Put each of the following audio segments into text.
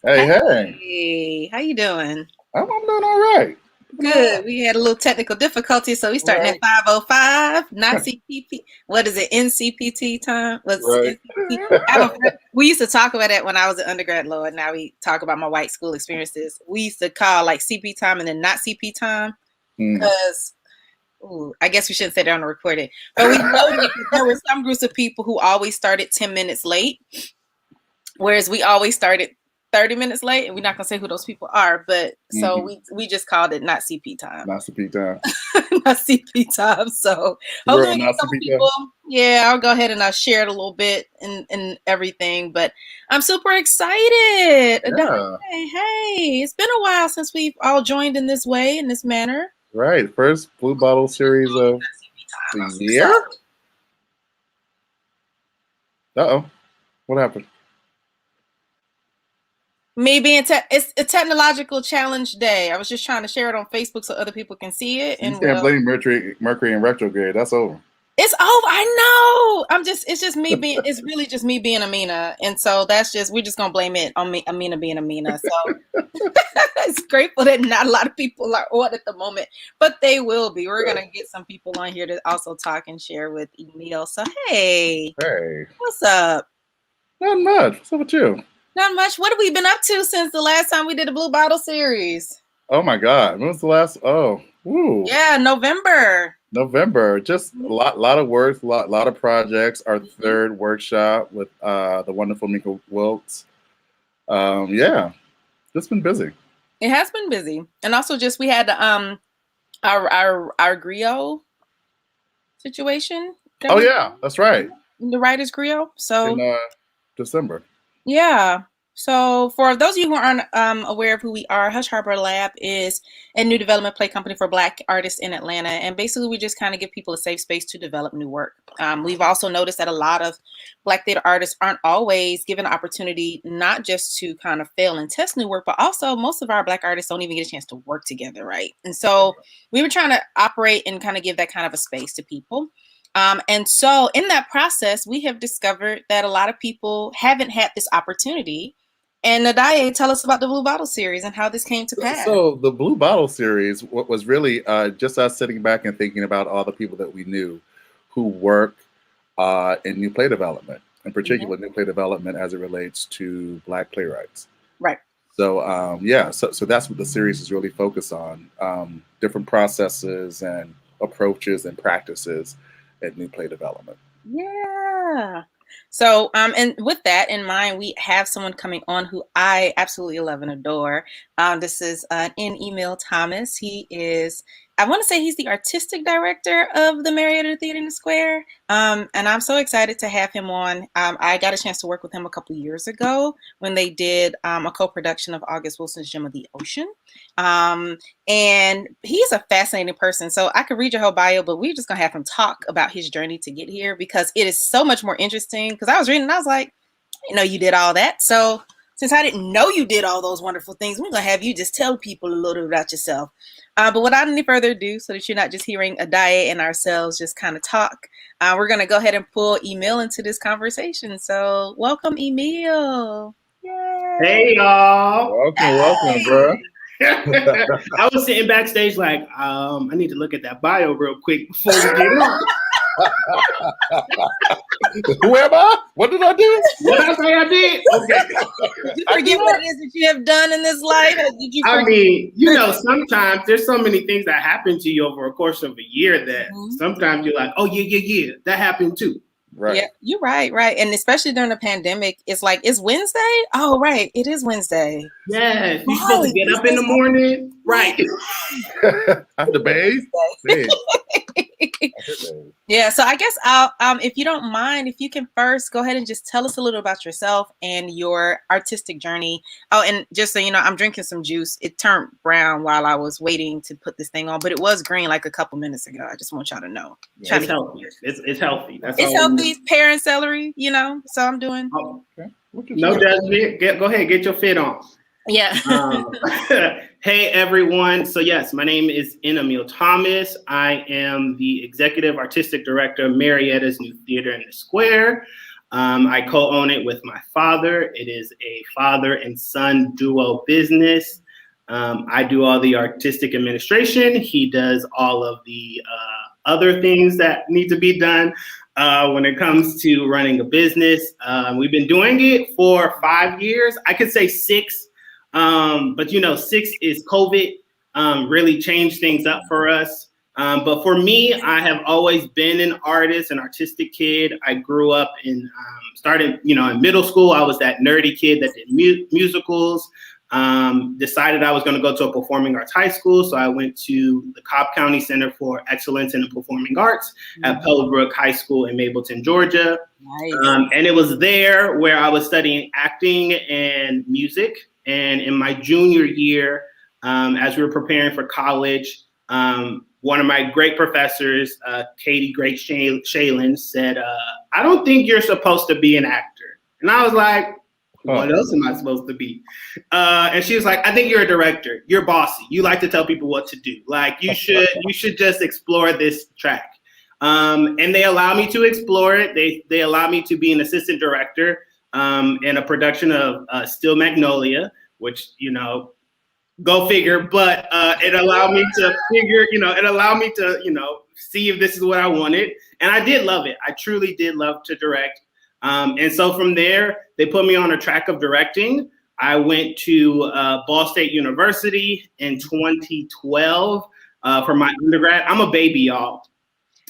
Hey, hey. Hey, how you doing? I'm doing all right. Doing all Good. We had a little technical difficulty, so we starting at right. 5:05, not Right. CPP. What is it? NCPT time? What's Right. NCPT? We used to talk about it when I was an undergrad, Lord. Now we talk about my white school experiences. We used to call like CP time and then not CP time Mm. because I guess we shouldn't say that on the recording. But we noted that there were some groups of people who always started 10 minutes late, whereas we always started 30 minutes late, and we're not gonna say who those people are, but so hmm we just called it not CP time. Not CP time. Not CP time. So We're hopefully we on get a not couple CP time. people. Yeah, I'll go ahead and I'll share it a little bit and everything. But I'm super excited. Yeah. Hey, it's been a while since we've all joined in this way, in this manner. Right. First Blue Bottle series of the So year. Uh-oh. What happened? me being it's a technological challenge day. I was just trying to share it on Facebook so other people can see it. You And can't well, blame Mercury in retrograde. That's over. it's over. I know. It's just me being, it's really just me being Amina. And so we're just going to blame it on me, Amina being Amina. So it's grateful that not a lot of people are on at the moment, but they will be. We're going to get some people on here to also talk and share with Emil. So, hey, Hey. what's up? Not much. What's up with you? Not much. What have we been up to since the last time we did the Blue Bottle series? Oh my God. When was the last? Oh, woo. Yeah, November. November, just a lot of work, lot of projects. Our Mhm. third workshop with the wonderful Mika Wilkes. Yeah, just been busy. It has been busy. And also just we had our griot situation that Oh was yeah, that's right. the writer's griot. In So December. yeah. So for those of you who aren't aware of who we are, Hush Harbor Lab is a new development play company for Black artists in Atlanta, and basically we just kind of give people a safe space to develop new work. We've also noticed that a lot of Black theater artists aren't always given an opportunity not just to kind of fail and test new work, but also most of our Black artists don't even get a chance to work together, right? And so we were trying to operate and kind of give that kind of a space to people. And so, in that process, we have discovered that a lot of people haven't had this opportunity. And Nadaye, tell us about the Blue Bottle series and how this came to pass. So the Blue Bottle series was really just us sitting back and thinking about all the people that we knew who work in new play development, in Mhm. particular new play development as it relates to Black playwrights. Right. So yeah, so that's what the series is really focused on: different processes and approaches and practices at new play development. Yeah. So, and with that in mind, we have someone coming on who I absolutely love and adore. This is Emil Thomas. He is, I want to say he's the artistic director of the Marietta Theater in the Square. And I'm so excited to have him on. I got a chance to work with him a couple years ago when they did a co-production of August Wilson's Gem of the Ocean. Um, and he's a fascinating person. So I could read your whole bio, but we're just gonna have him talk about his journey to get here because it is so much more interesting. Because I was reading and I was like, you know, you did all that. So since I didn't know you did all those wonderful things, we're gonna have you just tell people a little bit about yourself. But without any further ado, so that you're not just hearing Adaye and ourselves just kind of talk, we're gonna go ahead and pull Emil into this conversation. So welcome, Emil. Yay! Hey y'all. Welcome, welcome, bro. Hey! I was sitting backstage like, I need to look at that bio real quick before we get on. Who am I? What did I do? What I say I did? Okay. Did you forget what it is that you have done in this life? Or did you I forget? mean, sometimes there's so many things that happen to you over a course of a year that sometimes you're like, oh yeah, that happened too. Right. Yeah, you're right, right. And especially during the pandemic, it's like, it's Wednesday? Oh, right. It is Wednesday. Yes, you're supposed to Right. get These up in days the morning. Right. After bathe, bathe. Wednesday. After bathe. Yeah, so I guess I'll if you don't mind, if you can first go ahead and just tell us a little about yourself and your artistic journey. Oh, and just so you know, I'm drinking some juice. It turned brown while I was waiting to put this thing on, but it was green like a couple minutes ago. I just want y'all to know. Yeah. Trying It's to get healthy. It's healthy. That's it's all we healthy, need. pear and celery, you know. So I'm doing Okay. What you No drink? judgment. Go ahead, get your fit on. yeah. Hey everyone. So yes, my name is Emil Thomas. I am the executive artistic director of Marietta's New Theater in the Square. I co-own it with my father. It is a father and son duo business. I do all the artistic administration. He does all of the other things that need to be done when it comes to running a business. We've been doing it for 5 years. I could say 6, but 6 is COVID. Really changed things up for us. But for me, I have always been an artist, an artistic kid. I grew up in, started, in middle school. I was that nerdy kid that did musicals. Decided I was going to go to a performing arts high school. So I went to the Cobb County Center for Excellence in the Performing Arts at Pellbrook High School in Mableton, Georgia. Nice. And it was there where I was studying acting and music. And in my junior year, as we were preparing for college, one of my great professors, Katie Great Shalen, said, I don't think you're supposed to be an actor. And I was like, what else am I supposed to be? And she was like, I think you're a director. You're bossy. You like to tell people what to do. Like you should just explore this track. And they allow me to explore it. They allow me to be an assistant director in a production of Still Magnolia, which, go figure, but it allowed me to see if this is what I wanted. And I did love it. I truly did love to direct. And so from there, they put me on a track of directing. I went to Ball State University in 2012 for my undergrad. I'm a baby, y'all.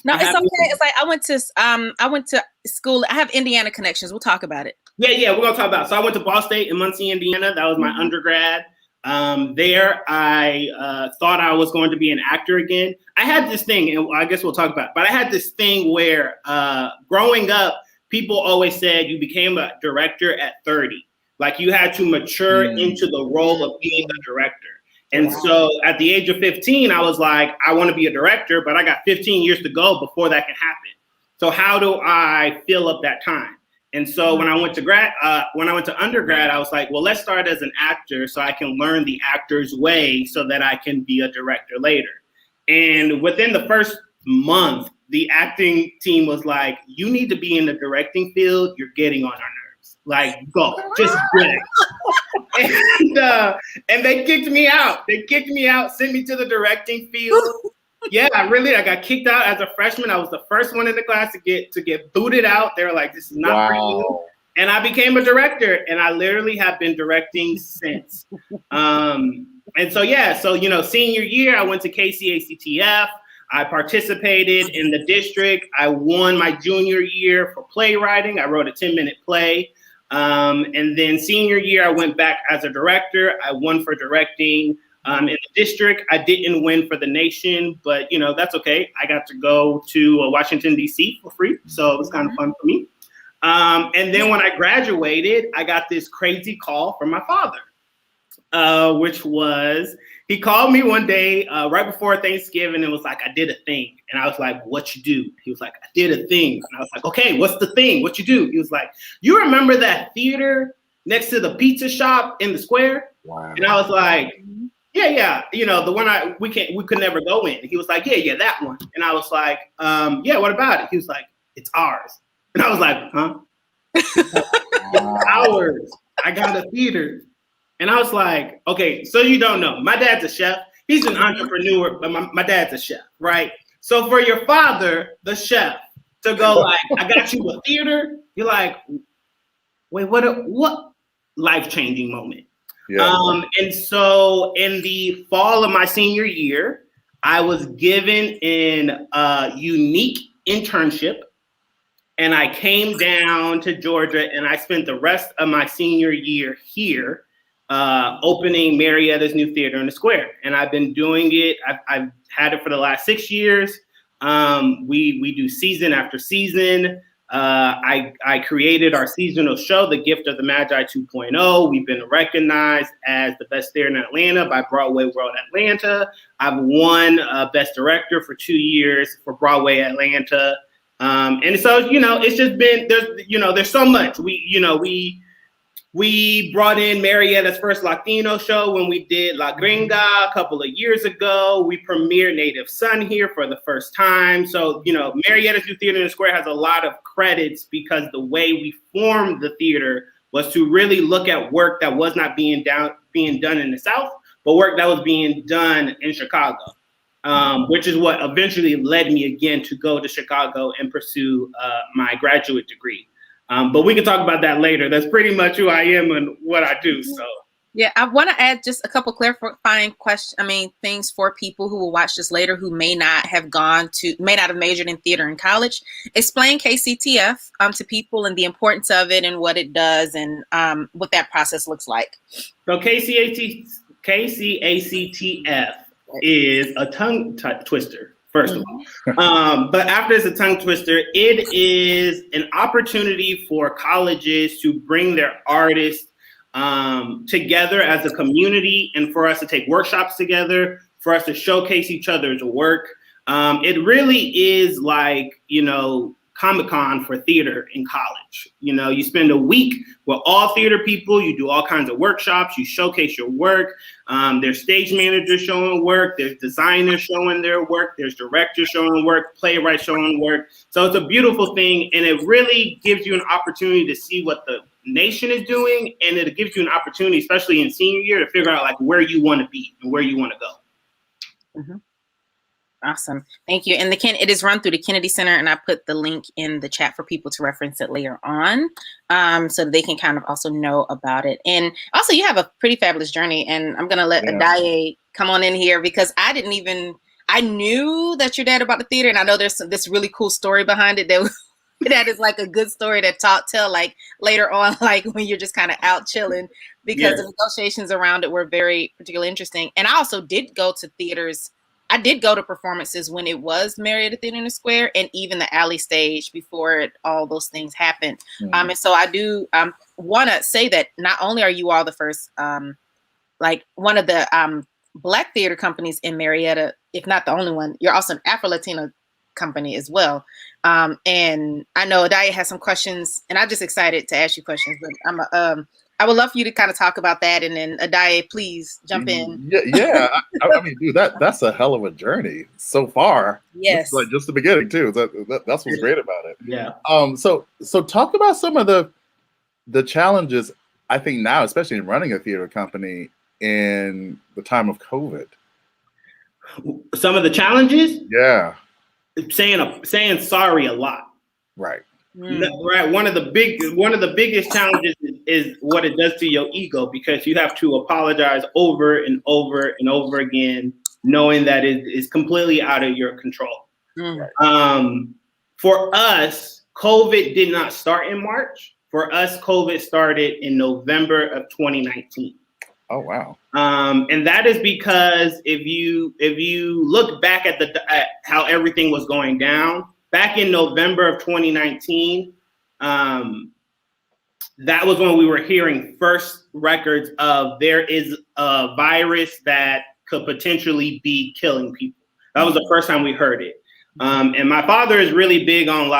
No, it's okay. It's like I went to school. I have Indiana connections. We'll talk about it. Yeah, we're gonna talk about it. So I went to Ball State in Muncie, Indiana. That was my undergrad. There, I thought I was going to be an actor again. I had this thing, and I guess we'll talk about it, but I had this thing where growing up, people always said you became a director at 30. Like you had to mature into the role of being a director. And so at the age of 15, I was like, I want to be a director, but I got 15 years to go before that can happen. So how do I fill up that time? And so when I went to undergrad, I was like, well, let's start as an actor so I can learn the actor's way so that I can be a director later. And within the first month, the acting team was like, you need to be in the directing field. You're getting on our nerves. Like, go, just do it. And they kicked me out. Sent me to the directing field. Yeah, I got kicked out as a freshman. I was the first one in the class to get booted out. They were like, this is not for you. And I became a director, and I literally have been directing since. And so, senior year, I went to KCACTF. I participated in the district. I won my junior year for playwriting. I wrote a 10-minute play. And then senior year, I went back as a director. I won for directing. In the district, I didn't win for the nation, but that's okay. I got to go to Washington, D.C. for free, so it was kind of fun for me. And then when I graduated, I got this crazy call from my father, which was, he called me one day right before Thanksgiving and was like, I did a thing. And I was like, what you do? He was like, I did a thing. And I was like, okay, what's the thing? What you do? He was like, you remember that theater next to the pizza shop in the square? Wow. And I was like, yeah, the one we could never go in. He was like, yeah, that one. And I was like, yeah, what about it? He was like, it's ours. And I was like, huh? Ours. I got a theater. And I was like, okay, so you don't know. My dad's a chef. He's an entrepreneur, but my dad's a chef, right? So for your father, the chef, to go like, I got you a theater, you're like, wait, what life-changing moment. Yeah. And so in the fall of my senior year, I was given a unique internship, and I came down to Georgia, and I spent the rest of my senior year here opening Marietta's new theater in the square. And I've been doing it. I've had it for the last 6 years. We do season after season. I created our seasonal show, The Gift of the Magi 2.0. We've been recognized as the best theater in Atlanta by Broadway World Atlanta. I've won Best Director for 2 years for Broadway Atlanta. And so, it's just been, there's so much. We brought in Marietta's first Latino show when we did La Gringa a couple of years ago. We premiered Native Son here for the first time. So, you know, Marietta's Youth Theater in the Square has a lot of credits because the way we formed the theater was to really look at work that was not being done in the South, but work that was being done in Chicago, which is what eventually led me again to go to Chicago and pursue my graduate degree. But we can talk about that later. That's pretty much who I am and what I do. So yeah, I want to add just a couple clarifying things for people who will watch this later who may not have majored in theater in college. Explain KCTF to people and the importance of it and what it does and what that process looks like. So KCACTF is a tongue twister. First of all, but after it's a tongue twister, it is an opportunity for colleges to bring their artists together as a community and for us to take workshops together, for us to showcase each other's work. It really is like, you know, Comic-Con for theater in college. You know, you spend a week with all theater people, you do all kinds of workshops, you showcase your work. There's stage managers showing work, there's designers showing their work, there's directors showing work, playwrights showing work. So it's a beautiful thing, and it really gives you an opportunity to see what the nation is doing, and it gives you an opportunity, especially in senior year, to figure out like where you want to be and where you want to go. Mm-hmm. Awesome. Thank you. And it is run through the Kennedy Center, and I put the link in the chat for people to reference it later on, so they can kind of also know about it. And also, you have a pretty fabulous journey, and I'm going to let Adaye come on in here because I knew that your dad about the theater, and I know there's this really cool story behind it that is like a good story to tell like later on, like when you're just kind of out chilling, because the negotiations around it were very particularly interesting. And I also did go to theaters. I did go to performances when it was Marietta Theater in the Square and even the Alley Stage before all those things happened. And so I do want to say that not only are you all the first, like one of the Black theater companies in Marietta, if not the only one, you're also an Afro-Latino company as well. And I know Adaye has some questions, and I'm just excited to ask you questions, but I would love for you to kind of talk about that, and then Adaye, please jump in. Yeah. I mean, dude, that's a hell of a journey so far. Yes, like just the beginning too. That's what's great about it. Yeah. So talk about some of the challenges I think now, especially in running a theater company in the time of COVID. Some of the challenges. Yeah. Saying sorry a lot. Right. Right. One of the biggest challenges is what it does to your ego, because you have to apologize over and over and over again, knowing that it is completely out of your control. For us, COVID did not start in March. For us, COVID started in November of 2019. Oh, wow. And that is because if you look back at how everything was going down, back in November of 2019, that was when we were hearing first records of there is a virus that could potentially be killing people. That was the first time we heard it. And my father is really big on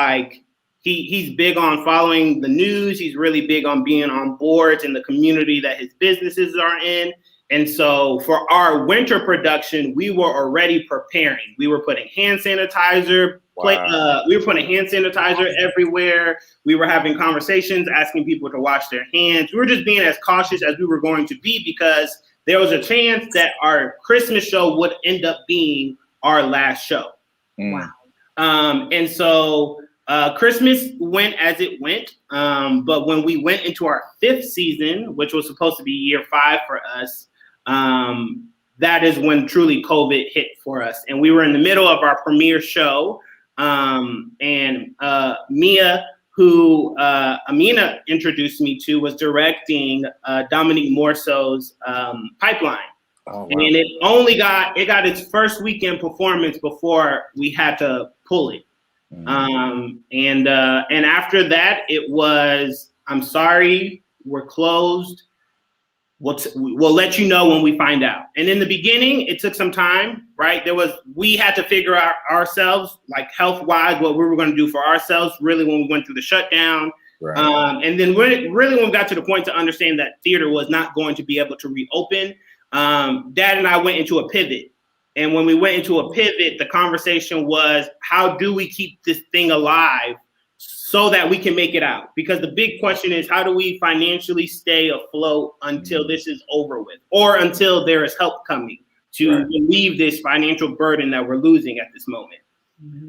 he's big on following the news. He's really big on being on boards in the community that his businesses are in. And so for our winter production, we were already preparing. We were putting hand sanitizer. We were putting hand sanitizer everywhere. We were having conversations, asking people to wash their hands. We were just being as cautious as we were going to be, because there was a chance that our Christmas show would end up being our last show. Wow. And so Christmas went as it went. But when we went into our 5th season, which was supposed to be year 5 for us, that is when truly COVID hit for us. And we were in the middle of our premiere show. And Mia, who Amina introduced me to, was directing Dominique Morceau's Pipeline. Oh, wow. And it got its first weekend performance before we had to pull it. And after that, it was, I'm sorry, we're closed. We'll let you know when we find out. And in the beginning, it took some time, right? We had to figure out ourselves, like health-wise, what we were going to do for ourselves, really, when we went through the shutdown. Right. And then when we got to the point to understand that theater was not going to be able to reopen, Dad and I went into a pivot. And when we went into a pivot, the conversation was, how do we keep this thing alive so that we can make it out? Because the big question is, how do we financially stay afloat until this is over with, or until there is help coming to relieve this financial burden that we're losing at this moment?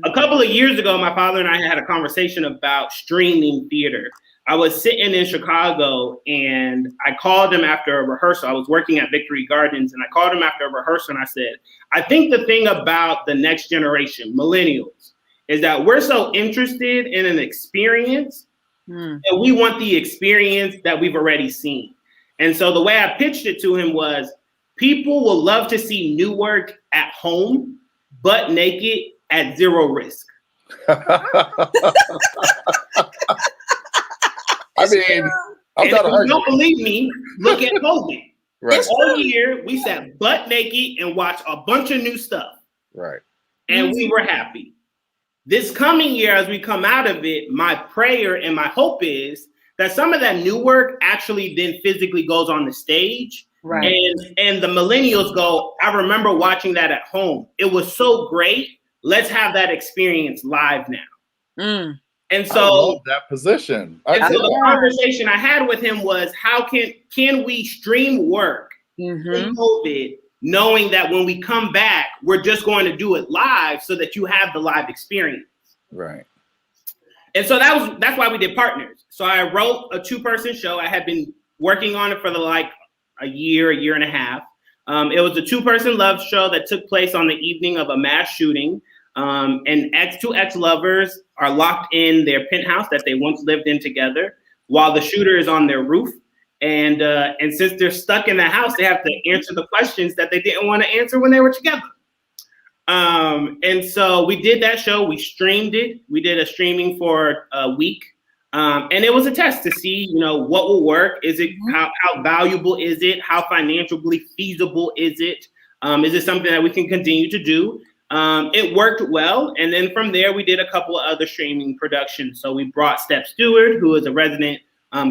A couple of years ago, my father and I had a conversation about streaming theater. I was sitting in Chicago and I called him after a rehearsal. I was working at Victory Gardens and I called him after a rehearsal and I said, I think the thing about the next generation, millennials, is that we're so interested in an experience that we want the experience that we've already seen. And so the way I pitched it to him was, people will love to see new work at home, butt naked, at zero risk. I mean, I'm not if you don't believe me, look at COVID. Right. All year, we sat butt naked and watched a bunch of new stuff. Right. And we were happy. This coming year, as we come out of it, my prayer and my hope is that some of that new work actually then physically goes on the stage. Right. And the millennials go, I remember watching that at home. It was so great. Let's have that experience live now. And so I love that position. The conversation I had with him was, how can we stream work in COVID, knowing that when we come back, we're just going to do it live so that you have the live experience. Right. And so that's why we did Partners. So I wrote a 2-person show. I had been working on it for a year and a half. It was a 2-person love show that took place on the evening of a mass shooting. And two ex-lovers are locked in their penthouse that they once lived in together while the shooter is on their roof. And since they're stuck in the house, they have to answer the questions that they didn't want to answer when they were together. And so we did that show. We streamed it. We did a streaming for a week. And it was a test to see, what will work. Is it how valuable is it? How financially feasible is it? Is it something that we can continue to do? It worked well. And then from there, we did a couple of other streaming productions. So we brought Step Stewart, who is a resident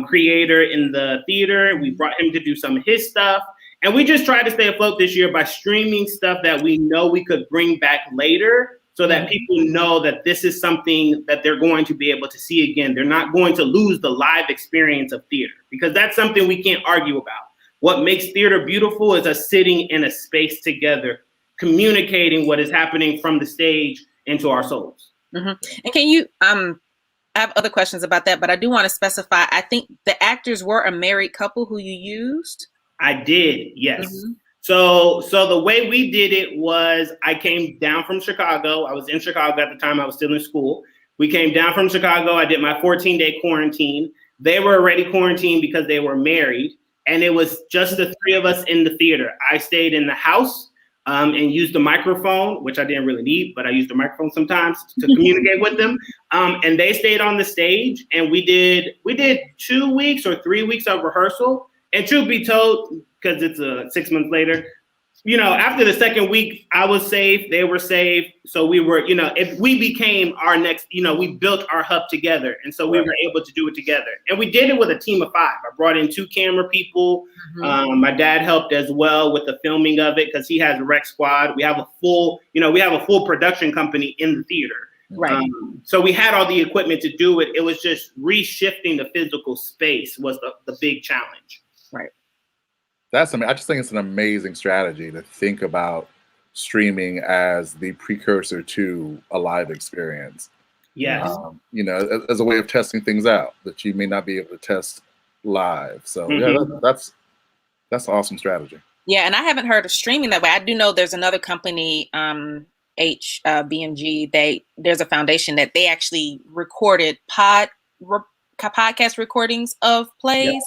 creator in the theater. We brought him to do some of his stuff. And we just tried to stay afloat this year by streaming stuff that we know we could bring back later so that people know that this is something that they're going to be able to see again. They're not going to lose the live experience of theater, because that's something we can't argue about. What makes theater beautiful is us sitting in a space together, communicating what is happening from the stage into our souls. And can you, I have other questions about that, but I do want to specify, I think the actors were a married couple who you used? I did, yes. So the way we did it was, I came down from Chicago. I was in Chicago at the time. I was still in school. We came down from Chicago. I did my 14-day quarantine. They were already quarantined because they were married. And it was just the 3 of us in the theater. I stayed in the house and used the microphone, which I didn't really need, but I used the microphone sometimes to communicate with them. And they stayed on the stage, and we did 2 weeks or 3 weeks of rehearsal. And truth be told, because it's 6 months later, after the second week, I was safe, they were safe. So we were, if we became our next, we built our hub together. And so we were able to do it together. And we did it with a team of 5. I brought in 2 camera people. My dad helped as well with the filming of it because he has a rec squad. We have a full, production company in the theater. Right. So we had all the equipment to do it. It was just reshifting the physical space was the big challenge. Right. I just think it's an amazing strategy to think about streaming as the precursor to a live experience. Yes. As a way of testing things out that you may not be able to test live. So that's an awesome strategy. Yeah, and I haven't heard of streaming that way. I do know there's another company, BMG. There's a foundation that they actually recorded podcast recordings of plays. Yep.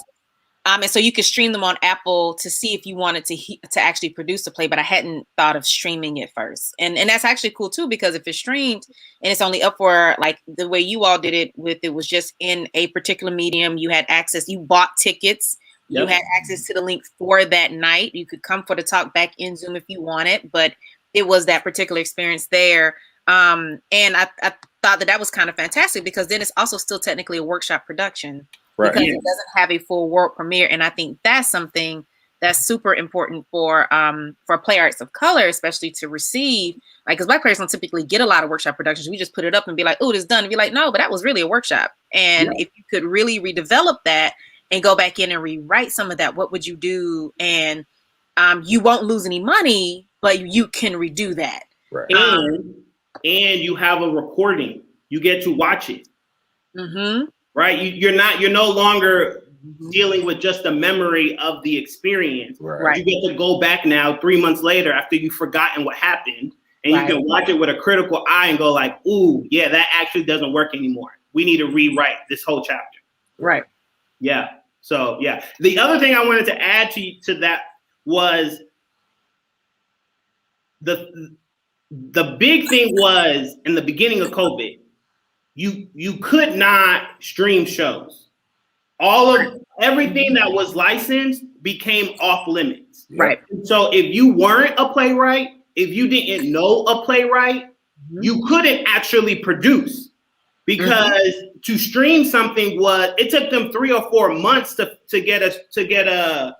And so you could stream them on Apple to see if you wanted to actually produce a play, but I hadn't thought of streaming it first. And that's actually cool too, because if it's streamed and it's only up for, like the way you all did it was just in a particular medium. You had access, you bought tickets, you had access to the link for that night. You could come for the talk back in Zoom if you wanted, but it was that particular experience there. And I thought that was kind of fantastic, because then it's also still technically a workshop production, Right. because it doesn't have a full world premiere. And I think that's something that's super important for playwrights of color, especially to receive. Like, because Black players don't typically get a lot of workshop productions. We just put it up and be like, oh, it's done. And be like, no, but that was really a workshop. And if you could really redevelop that and go back in and rewrite some of that, what would you do? And you won't lose any money, but you can redo that. Right. And you have a recording. You get to watch it. Mm-hmm. Right? You're no longer dealing with just the memory of the experience. Right. You get to go back now 3 months later after you've forgotten what happened, and you can watch it with a critical eye and go like, ooh, yeah, that actually doesn't work anymore. We need to rewrite this whole chapter. Right. Yeah. So yeah. The other thing I wanted to add to that was the big thing was in the beginning of COVID, you could not stream shows. Everything that was licensed became off limits. Right. So if you weren't a playwright, if you didn't know a playwright, you couldn't actually produce, because to stream something it took them 3 or 4 months to get it took them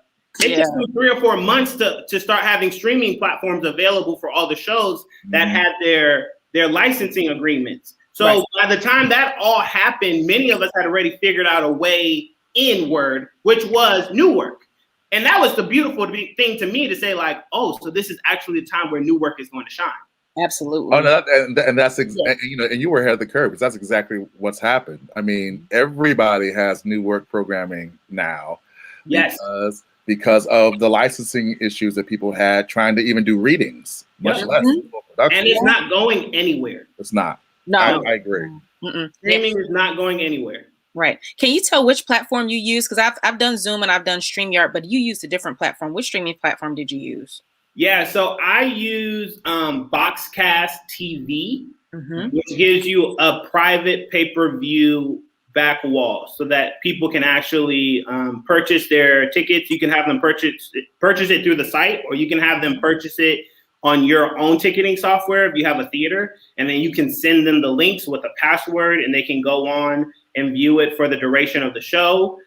3 or 4 months to start having streaming platforms available for all the shows that had their licensing agreements. So by the time that all happened, many of us had already figured out a way inward, which was new work. And that was the beautiful thing to me, to say like, oh, so this is actually the time where new work is going to shine. Absolutely. Oh, no, and that's and you were ahead of the curve, because that's exactly what's happened. I mean, everybody has new work programming now. Yes. Because of the licensing issues that people had trying to even do readings, much less production. And it's not going anywhere. It's not. No, I agree. Streaming is not going anywhere. Right. Can you tell which platform you use? Because I've done Zoom and I've done StreamYard, but you used a different platform. Which streaming platform did you use? Yeah, so I use Boxcast TV, which gives you a private pay-per-view back wall, so that people can actually purchase their tickets. You can have them purchase it through the site, or you can have them purchase it on your own ticketing software if you have a theater, and then you can send them the links with a password, and they can go on and view it for the duration of the show.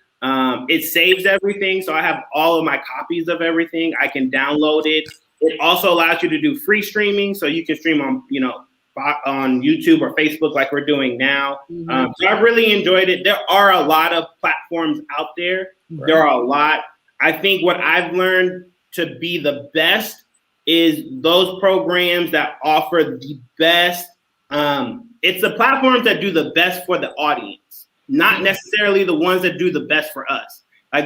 It saves everything, so I have all of my copies of everything. I can download it. It also allows you to do free streaming, so you can stream on YouTube or Facebook like we're doing now. So I've really enjoyed it. There are a lot of platforms out there. Right. There are a lot. I think what I've learned to be the best is those programs that offer the best. It's the platforms that do the best for the audience, not necessarily the ones that do the best for us. Like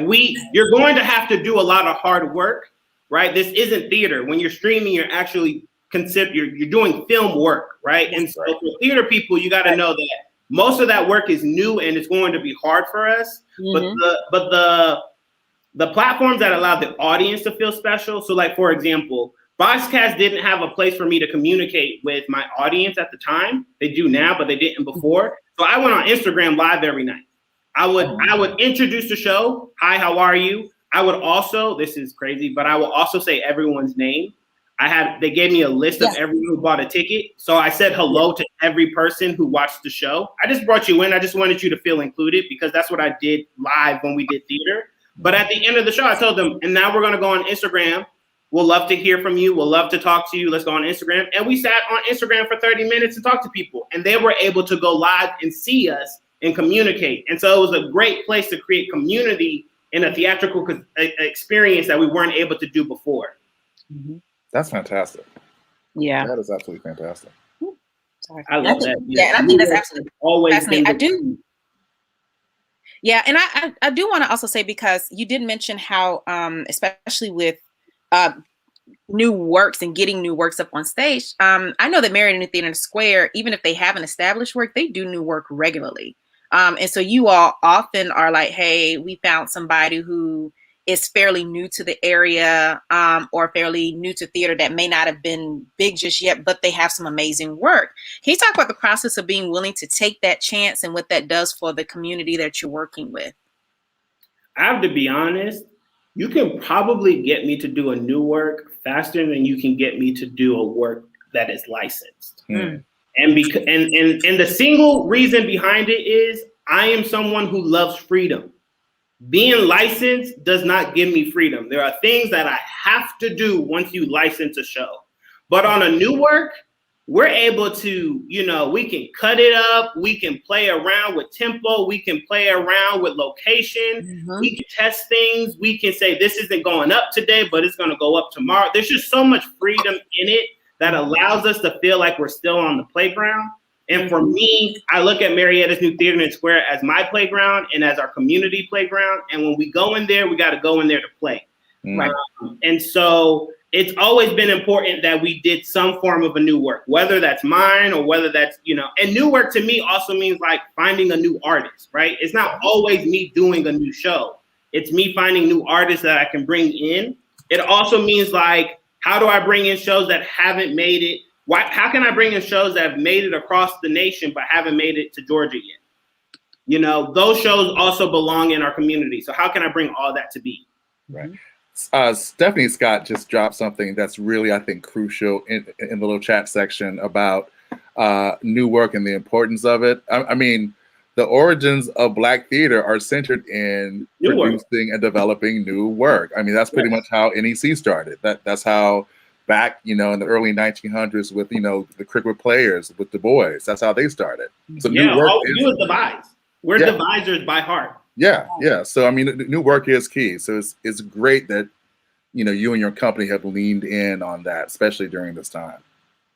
you're going to have to do a lot of hard work, right? This isn't theater. When you're streaming, you're actually you're doing film work, right? And so for theater people, you got to know that most of that work is new and it's going to be hard for us. But the platforms that allow the audience to feel special. So like, for example, Boxcast didn't have a place for me to communicate with my audience at the time. They do now, but they didn't before. So I went on Instagram Live every night. I would introduce the show. Hi, how are you? I would also, this is crazy, but I will also say everyone's name. They gave me a list of everyone who bought a ticket. So I said hello to every person who watched the show. I just brought you in. I just wanted you to feel included, because that's what I did live when we did theater. But at the end of the show, I told them, and now we're going to go on Instagram. We'll love to hear from you. We'll love to talk to you. Let's go on Instagram. And we sat on Instagram for 30 minutes and talked to people. And they were able to go live and see us and communicate. And so it was a great place to create community in a theatrical experience that we weren't able to do before. That's fantastic. Yeah. That is absolutely fantastic. Sorry. I love that. Yeah, and I think that's absolutely always fascinating. I do. Yeah, and I do want to also say, because you did mention how, especially with new works and getting new works up on stage, I know that Married in the Theater Square, even if they have an established work, they do new work regularly. And so you all often are like, hey, we found somebody who is fairly new to the area, or fairly new to theater that may not have been big just yet, but they have some amazing work. Can you talk about the process of being willing to take that chance and what that does for the community that you're working with? I have to be honest, you can probably get me to do a new work faster than you can get me to do a work that is licensed. And because and the single reason behind it is I am someone who loves freedom. Being licensed does not give me freedom. There are things that I have to do once you license a show. But on a new work, we're able to, we can cut it up. We can play around with tempo. We can play around with location. We can test things. We can say this isn't going up today, but it's going to go up tomorrow. There's just so much freedom in it that allows us to feel like we're still on the playground. And for me, I look at Marietta's New Theater and Square as my playground and as our community playground. And when we go in there, we got to go in there to play. Right. And so it's always been important that we did some form of a new work, whether that's mine or whether that's, and new work to me also means like finding a new artist, right? It's not always me doing a new show. It's me finding new artists that I can bring in. It also means like, how do I bring in shows that haven't made it? How can I bring in shows that have made it across the nation but haven't made it to Georgia yet? Those shows also belong in our community. So how can I bring all that to be? Right. Stephanie Scott just dropped something that's really, I think, crucial in the little chat section about new work and the importance of it. I mean, the origins of Black theater are centered in producing and developing new work. I mean, that's pretty much how NEC started. That's how back, in the early 1900s with, the Cricket Players, with Du Bois. That's how they started. So new work all we do is devise. We're devisers by heart. Yeah. So, I mean, new work is key. So it's great that, you and your company have leaned in on that, especially during this time.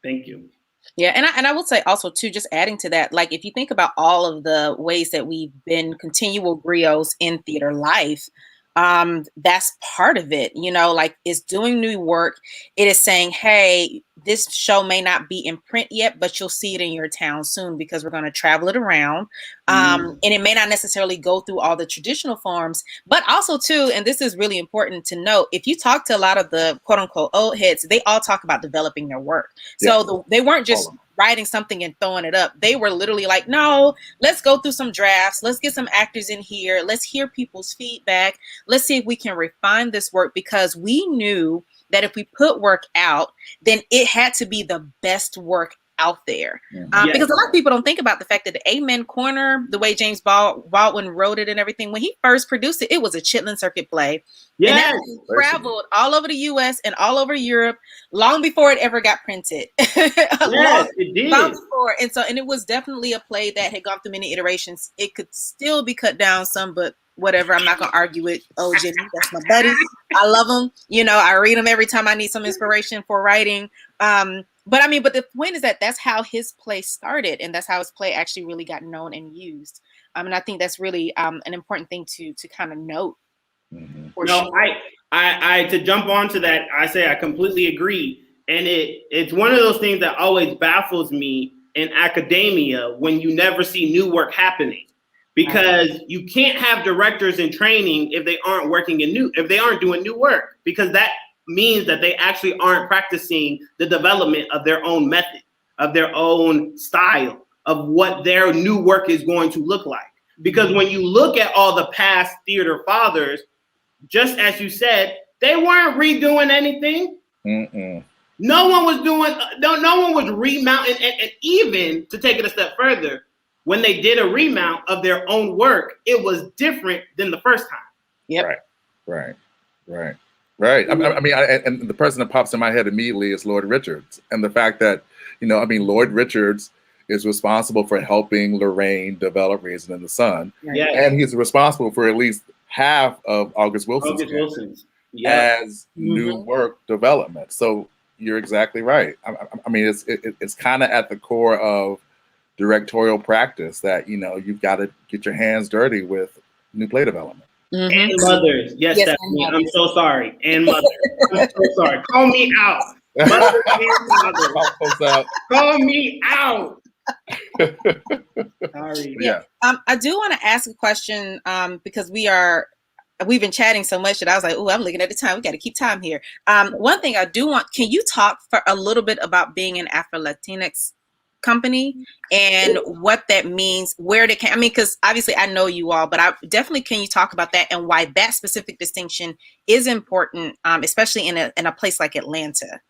Thank you. Yeah, and I would say also too, just adding to that, like if you think about all of the ways that we've been continual griots in theater life, that's part of it, like it's doing new work. It is saying, hey, this show may not be in print yet, but you'll see it in your town soon because we're going to travel it around. And it may not necessarily go through all the traditional forms, but also too, and this is really important to note, if you talk to a lot of the quote unquote old heads, they all talk about developing their work. So they weren't just writing something and throwing it up. They were literally like, no, let's go through some drafts. Let's get some actors in here. Let's hear people's feedback. Let's see if we can refine this work, because we knew that if we put work out, then it had to be the best work out there. Because a lot of people don't think about the fact that the Amen Corner, the way James Baldwin wrote it and everything, when he first produced it, it was a Chitlin Circuit play. And that traveled all over the US and all over Europe long before it ever got printed. It did. Long before. And it was definitely a play that had gone through many iterations. It could still be cut down some, but whatever. I'm not gonna argue with Jimmy. That's my buddy. I love him. I read him every time I need some inspiration for writing. But the point is that that's how his play started, and that's how his play actually really got known and used. And I think that's really an important thing to kind of note. I to jump onto that, I say I completely agree. And it's one of those things that always baffles me in academia when you never see new work happening. Because you can't have directors in training if they aren't if they aren't doing new work, because that means that they actually aren't practicing the development of their own method, of their own style, of what their new work is going to look like. Because when you look at all the past theater fathers, just as you said, they weren't redoing anything. No one was remounting, and even to take it a step further, when they did a remount of their own work, it was different than the first time. Right. I mean, and the person that pops in my head immediately is Lloyd Richards, and the fact that, Lloyd Richards is responsible for helping Lorraine develop Raisin in the Sun, and he's responsible for at least half of August Wilson's as new work development. So you're exactly right. I mean, it's kind of at the core of directorial practice that you've got to get your hands dirty with new play development. And mothers, yes, Stephanie, I'm so sorry. And mothers, I'm so sorry. Call me out. Mothers and mothers. Call me out. Sorry. I do want to ask a question because we've been chatting so much that I was like, I'm looking at the time. We got to keep time here. One thing I do want, can you talk for a little bit about being an Afro-Latinx company and what that means, where they can, because obviously I know you all, but can you talk about that and why that specific distinction is important, especially in a place like Atlanta?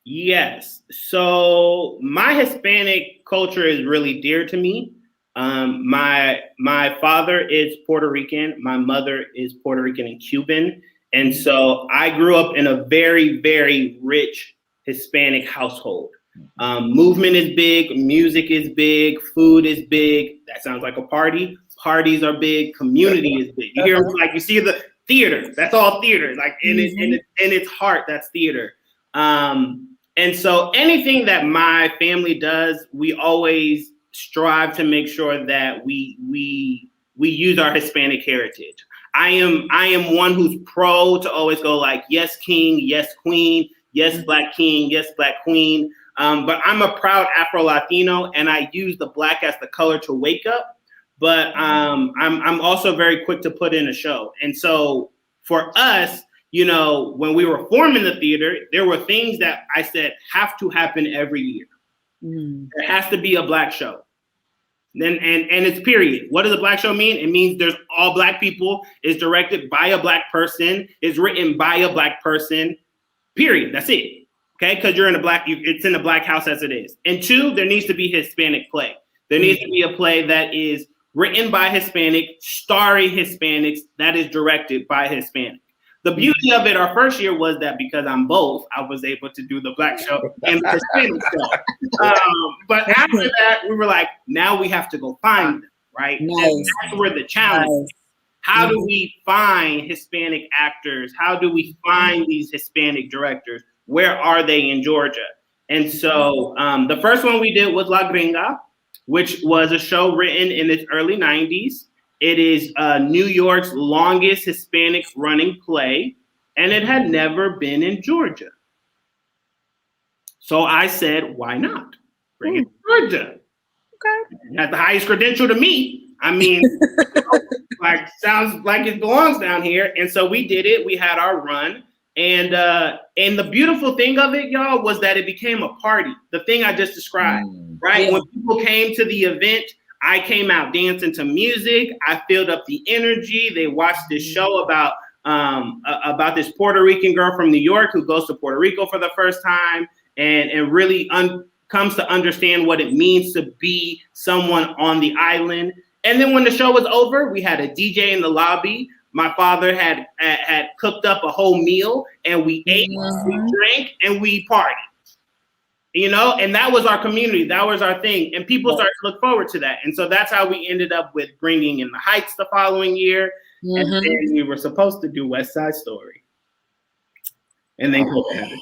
Yes. So my Hispanic culture is really dear to me. My father is Puerto Rican. My mother is Puerto Rican and Cuban. And so I grew up in a very, very rich Hispanic household. Movement is big, music is big, food is big. That sounds like a party. Parties are big, community is big. You hear like you see the theater. That's all theater. Like in its heart, that's theater. And so anything that my family does, we always strive to make sure that we use our Hispanic heritage. I am one who's pro to always go like, yes, king, yes, queen, yes, black king, yes, black queen. But I'm a proud Afro-Latino, and I use the black as the color to wake up. But I'm also very quick to put in a show. And so for us, you know, when we were forming the theater, there were things that I said have to happen every year. There has to be a black show. Then and it's period. What does a black show mean? It means there's all black people, it's directed by a black person, it's written by a black person, period. That's it. Okay, because you're in it's in a black house as it is. And two, there needs to be Hispanic play. There needs to be a play that is written by Hispanic, starring Hispanics, that is directed by Hispanic. The beauty of it, our first year was that because I'm both, I was able to do the black show and the Hispanic show. But after that, we were like, now we have to go find them, right? Nice. And that's where the challenge is. How do we find Hispanic actors? How do we find these Hispanic directors? Where are they in Georgia? And so the first one we did was La Gringa, which was a show written in the early 90s. It is New York's longest Hispanic running play, and it had never been in Georgia. So I said, why not? Bring it to Georgia. Okay. It has the highest credential to me. I mean, like sounds like it belongs down here. And so we did it. We had our run. And the beautiful thing of it, y'all, was that it became a party. The thing I just described, right? Yeah. When people came to the event, I came out dancing to music. I filled up the energy. They watched this show about this Puerto Rican girl from New York who goes to Puerto Rico for the first time and really comes to understand what it means to be someone on the island. And then when the show was over, we had a DJ in the lobby. My father had cooked up a whole meal, and we ate, we drank, and we partied. You know, and that was our community. That was our thing. And people started to look forward to that. And so that's how we ended up with bringing in the Heights the following year. And then we were supposed to do West Side Story. And then COVID happened.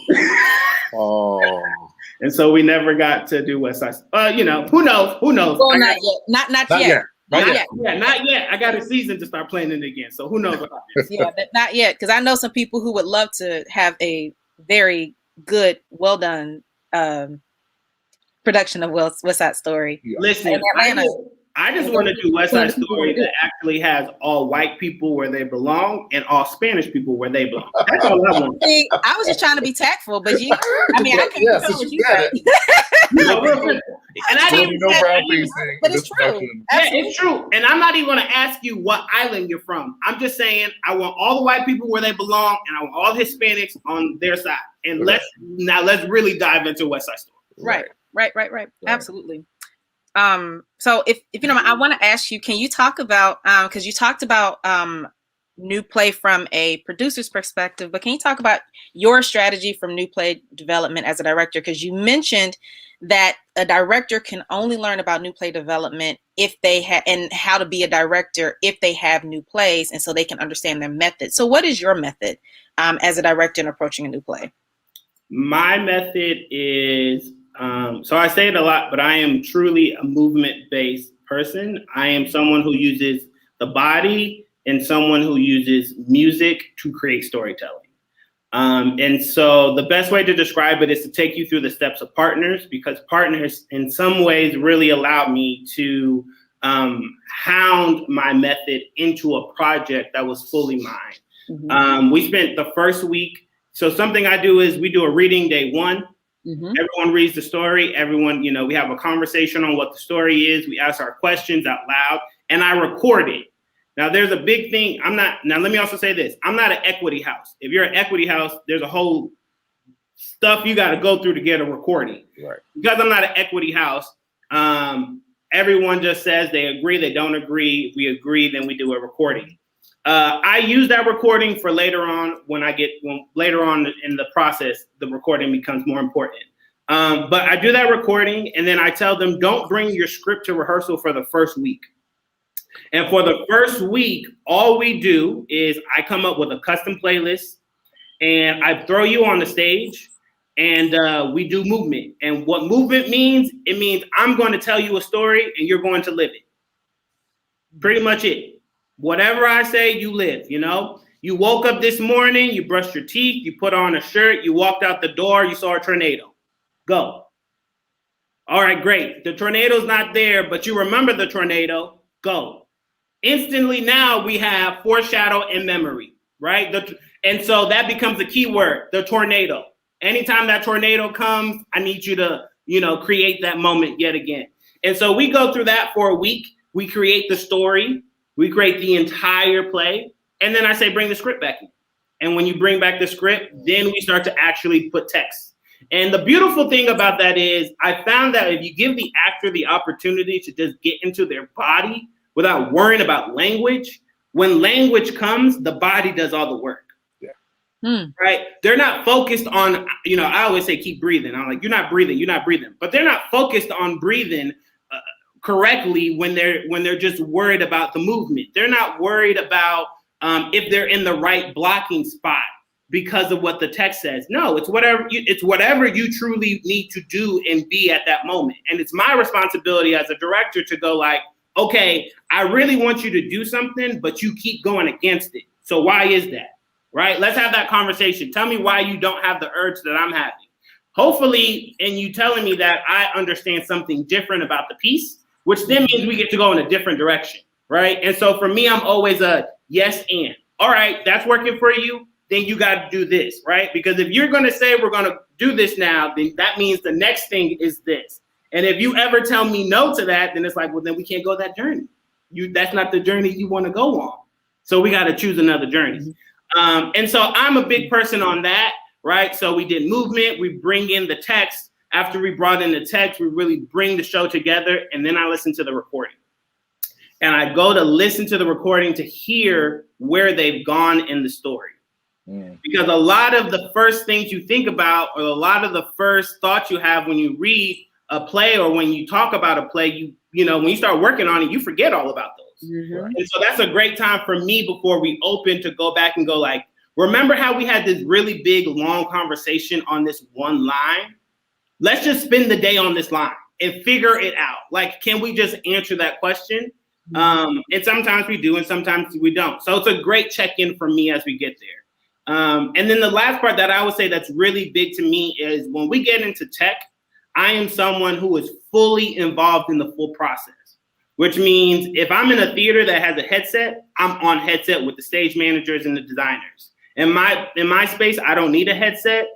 And so we never got to do West Side. You know, who knows? Who knows? Well, not yet. Not yet. Not yet. Yeah, not yet. I got a season to start playing it again. So who knows what happens. Yeah, not yet. Because I know some people who would love to have a very good, well done production of West Side Story. Listen, I just want to do West Side Story that actually has all white people where they belong and all Spanish people where they belong. That's all I want. See, I was just trying to be tactful, but I can't tell what you said. And I didn't know but it's true. Yeah, it's true. And I'm not even going to ask you what island you're from. I'm just saying I want all the white people where they belong, and I want all Hispanics on their side. And let's really dive into West Side Story. Right. Absolutely. So if you know, I want to ask you, can you talk about, because you talked about new play from a producer's perspective, but can you talk about your strategy from new play development as a director? Because you mentioned that a director can only learn about new play development if they have, and how to be a director if they have new plays, and so they can understand their method. So what is your method as a director in approaching a new play? My method is, so I say it a lot, but I am truly a movement-based person. I am someone who uses the body and someone who uses music to create storytelling. And so the best way to describe it is to take you through the steps of Partners, because Partners in some ways really allowed me to hound my method into a project that was fully mine. We spent the first week. So something I do is we do a reading day one. Everyone reads the story. Everyone, you know, we have a conversation on what the story is. We ask our questions out loud, and I record it. Now, there's a big thing. Now, let me also say this. I'm not an equity house. If you're an equity house, there's a whole stuff you got to go through to get a recording. Right. Because I'm not an equity house, everyone just says they agree, they don't agree. If we agree, then we do a recording. I use that recording for later on later on in the process, the recording becomes more important. But I do that recording, and then I tell them, don't bring your script to rehearsal for the first week. And for the first week, all we do is I come up with a custom playlist, and I throw you on the stage, and we do movement. And what movement means, it means I'm going to tell you a story, and you're going to live it. Pretty much it. Whatever I say, you live, you know? You woke up this morning, you brushed your teeth, you put on a shirt, you walked out the door, you saw a tornado. Go. All right, great. The tornado's not there, but you remember the tornado. Go. Instantly now we have foreshadow and memory, right? And so that becomes the key word, the tornado. Anytime that tornado comes, I need you to, create that moment yet again. And so we go through that for a week. We create the story. We create the entire play. And then I say, bring the script back in. And when you bring back the script, then we start to actually put text. And the beautiful thing about that is I found that if you give the actor the opportunity to just get into their body without worrying about language, when language comes, the body does all the work. Yeah. Right? They're not focused on, I always say, keep breathing. I'm like, you're not breathing. But they're not focused on breathing correctly when they're just worried about the movement. They're not worried about if they're in the right blocking spot because of what the text says. No, it's whatever you truly need to do and be at that moment. And it's my responsibility as a director to go like, okay, I really want you to do something, but you keep going against it. So why is that? Right? Let's have that conversation. Tell me why you don't have the urge that I'm having. Hopefully, in you telling me that, I understand something different about the piece, which then means we get to go in a different direction, right? And so for me, I'm always a yes and. All right, that's working for you, then you got to do this, right? Because if you're going to say we're going to do this now, then that means the next thing is this. And if you ever tell me no to that, then it's like, well, then we can't go that journey. That's not the journey you want to go on. So we got to choose another journey. And so I'm a big person on that, right? So we did movement, we bring in the text. After we brought in the text, we really bring the show together, and then I listen to the recording. And I go to listen to the recording to hear where they've gone in the story. Because a lot of the first things you think about, or a lot of the first thoughts you have when you read a play or when you talk about a play, when you start working on it, you forget all about those. And so that's a great time for me before we open to go back and go like, remember how we had this really big, long conversation on this one line? Let's just spend the day on this line and figure it out. Like, can we just answer that question? And sometimes we do, and sometimes we don't. So it's a great check-in for me as we get there. And then the last part that I would say that's really big to me is when we get into tech, I am someone who is fully involved in the full process, which means if I'm in a theater that has a headset, I'm on headset with the stage managers and the designers. In my space, I don't need a headset.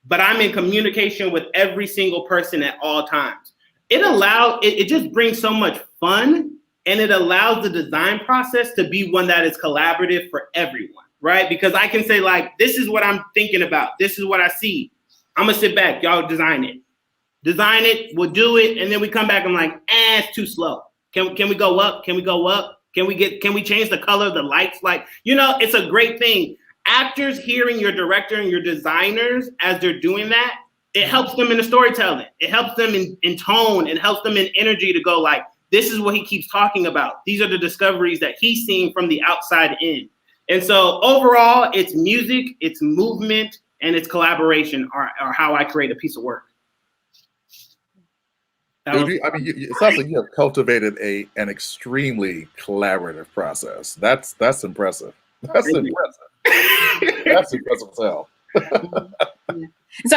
But I'm in communication with every single person at all times. It just brings so much fun, and it allows the design process to be one that is collaborative for everyone, right? Because I can say like, this is what I'm thinking about. This is what I see. I'm gonna sit back, y'all design it, we'll do it. And then we come back, I'm like, it's too slow. Can we go up? Can we go up? Can we change the color of the lights? Like, it's a great thing. Actors hearing your director and your designers as they're doing that, it helps them in the storytelling. It helps them in tone. It helps them in energy to go like, this is what he keeps talking about. These are the discoveries that he's seeing from the outside in. And so overall, it's music, it's movement, and it's collaboration are how I create a piece of work. It sounds like you have cultivated an extremely collaborative process. That's impressive. That's impressive. That's impressive as hell. So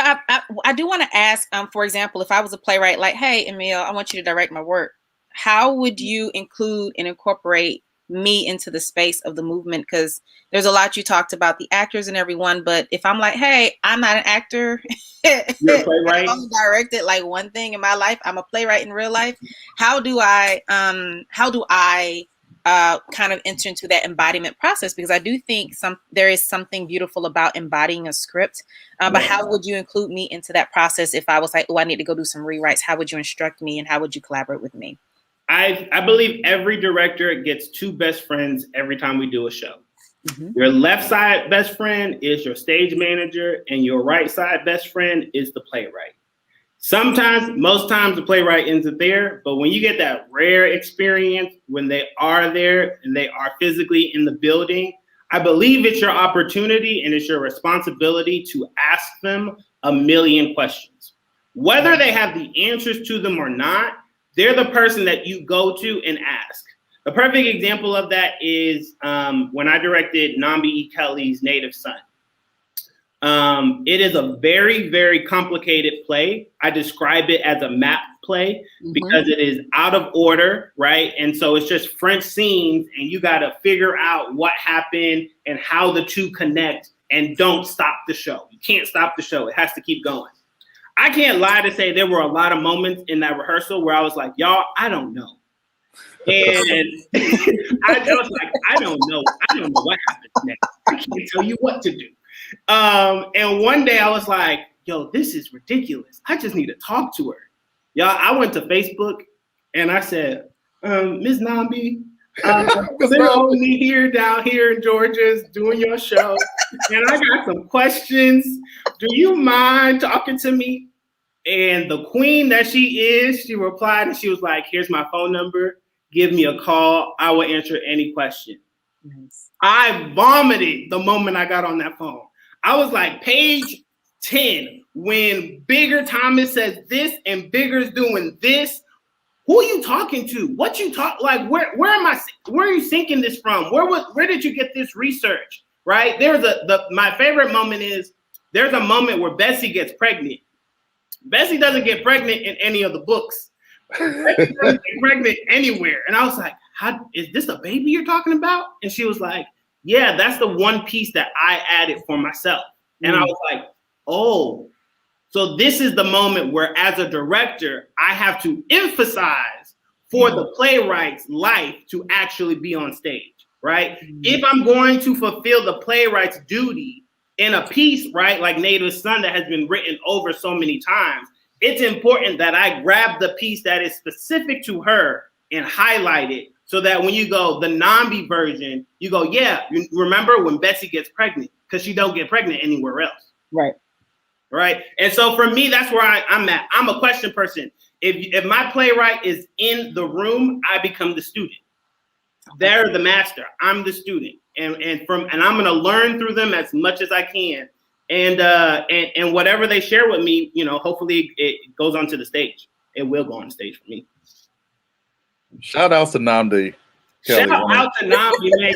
I do want to ask, for example, if I was a playwright, like, hey, Emil, I want you to direct my work. How would you include and incorporate me into the space of the movement? Because there's a lot you talked about the actors and everyone, but if I'm like, hey, I'm not an actor, you're a playwright. I've only directed like one thing in my life. I'm a playwright in real life. How do I kind of enter into that embodiment process, because I do think there is something beautiful about embodying a script. But how would you include me into that process if I was like, oh, I need to go do some rewrites? How would you instruct me, and how would you collaborate with me? I believe every director gets two best friends every time we do a show. Your left side best friend is your stage manager, and your right side best friend is the playwright. Sometimes, most times, the playwright isn't there, but when you get that rare experience, when they are there and they are physically in the building, I believe it's your opportunity and it's your responsibility to ask them a million questions. Whether they have the answers to them or not, they're the person that you go to and ask. A perfect example of that is when I directed Nnamdi E. Kelly's Native Son. It is a very, very complicated play. I describe it as a map play because it is out of order, right? And so it's just French scenes, and you got to figure out what happened and how the two connect, and don't stop the show. You can't stop the show. It has to keep going. I can't lie to say there were a lot of moments in that rehearsal where I was like, y'all, I don't know. And I was like, I don't know what happens next. I can't tell you what to do. And one day I was like, yo, this is ridiculous. I just need to talk to her. Y'all, I went to Facebook and I said, Ms. Nnamdi, they're only down here in Georgia doing your show. And I got some questions. Do you mind talking to me? And the queen that she is, she replied and she was like, here's my phone number. Give me a call. I will answer any question. Nice. I vomited the moment I got on that phone. I was like, page 10, when Bigger Thomas says this and Bigger's doing this, who are you talking to? What you talk like? Where are you thinking this from? Where did you get this research? Right? There's my favorite moment is there's a moment where Bessie gets pregnant. Bessie doesn't get pregnant in any of the books. Bessie doesn't get pregnant anywhere. And I was like, how is this a baby you're talking about? And she was like, yeah, that's the one piece that I added for myself. And I was like, oh, so this is the moment where as a director, I have to emphasize for the playwright's life to actually be on stage, right? If I'm going to fulfill the playwright's duty in a piece, right, like Native Son that has been written over so many times, it's important that I grab the piece that is specific to her and highlight it so that when you go the Nnamdi version, you go, yeah, you remember when Bessie gets pregnant, because she don't get pregnant anywhere else. Right. Right. And so for me, that's where I'm at. I'm a question person. If my playwright is in the room, I become the student. They're the master. I'm the student. And I'm going to learn through them as much as I can. And whatever they share with me, you know, hopefully it goes onto the stage. It will go on the stage for me. Shout out to Nnamdi Kelly. Shout out to Nnamdi, man.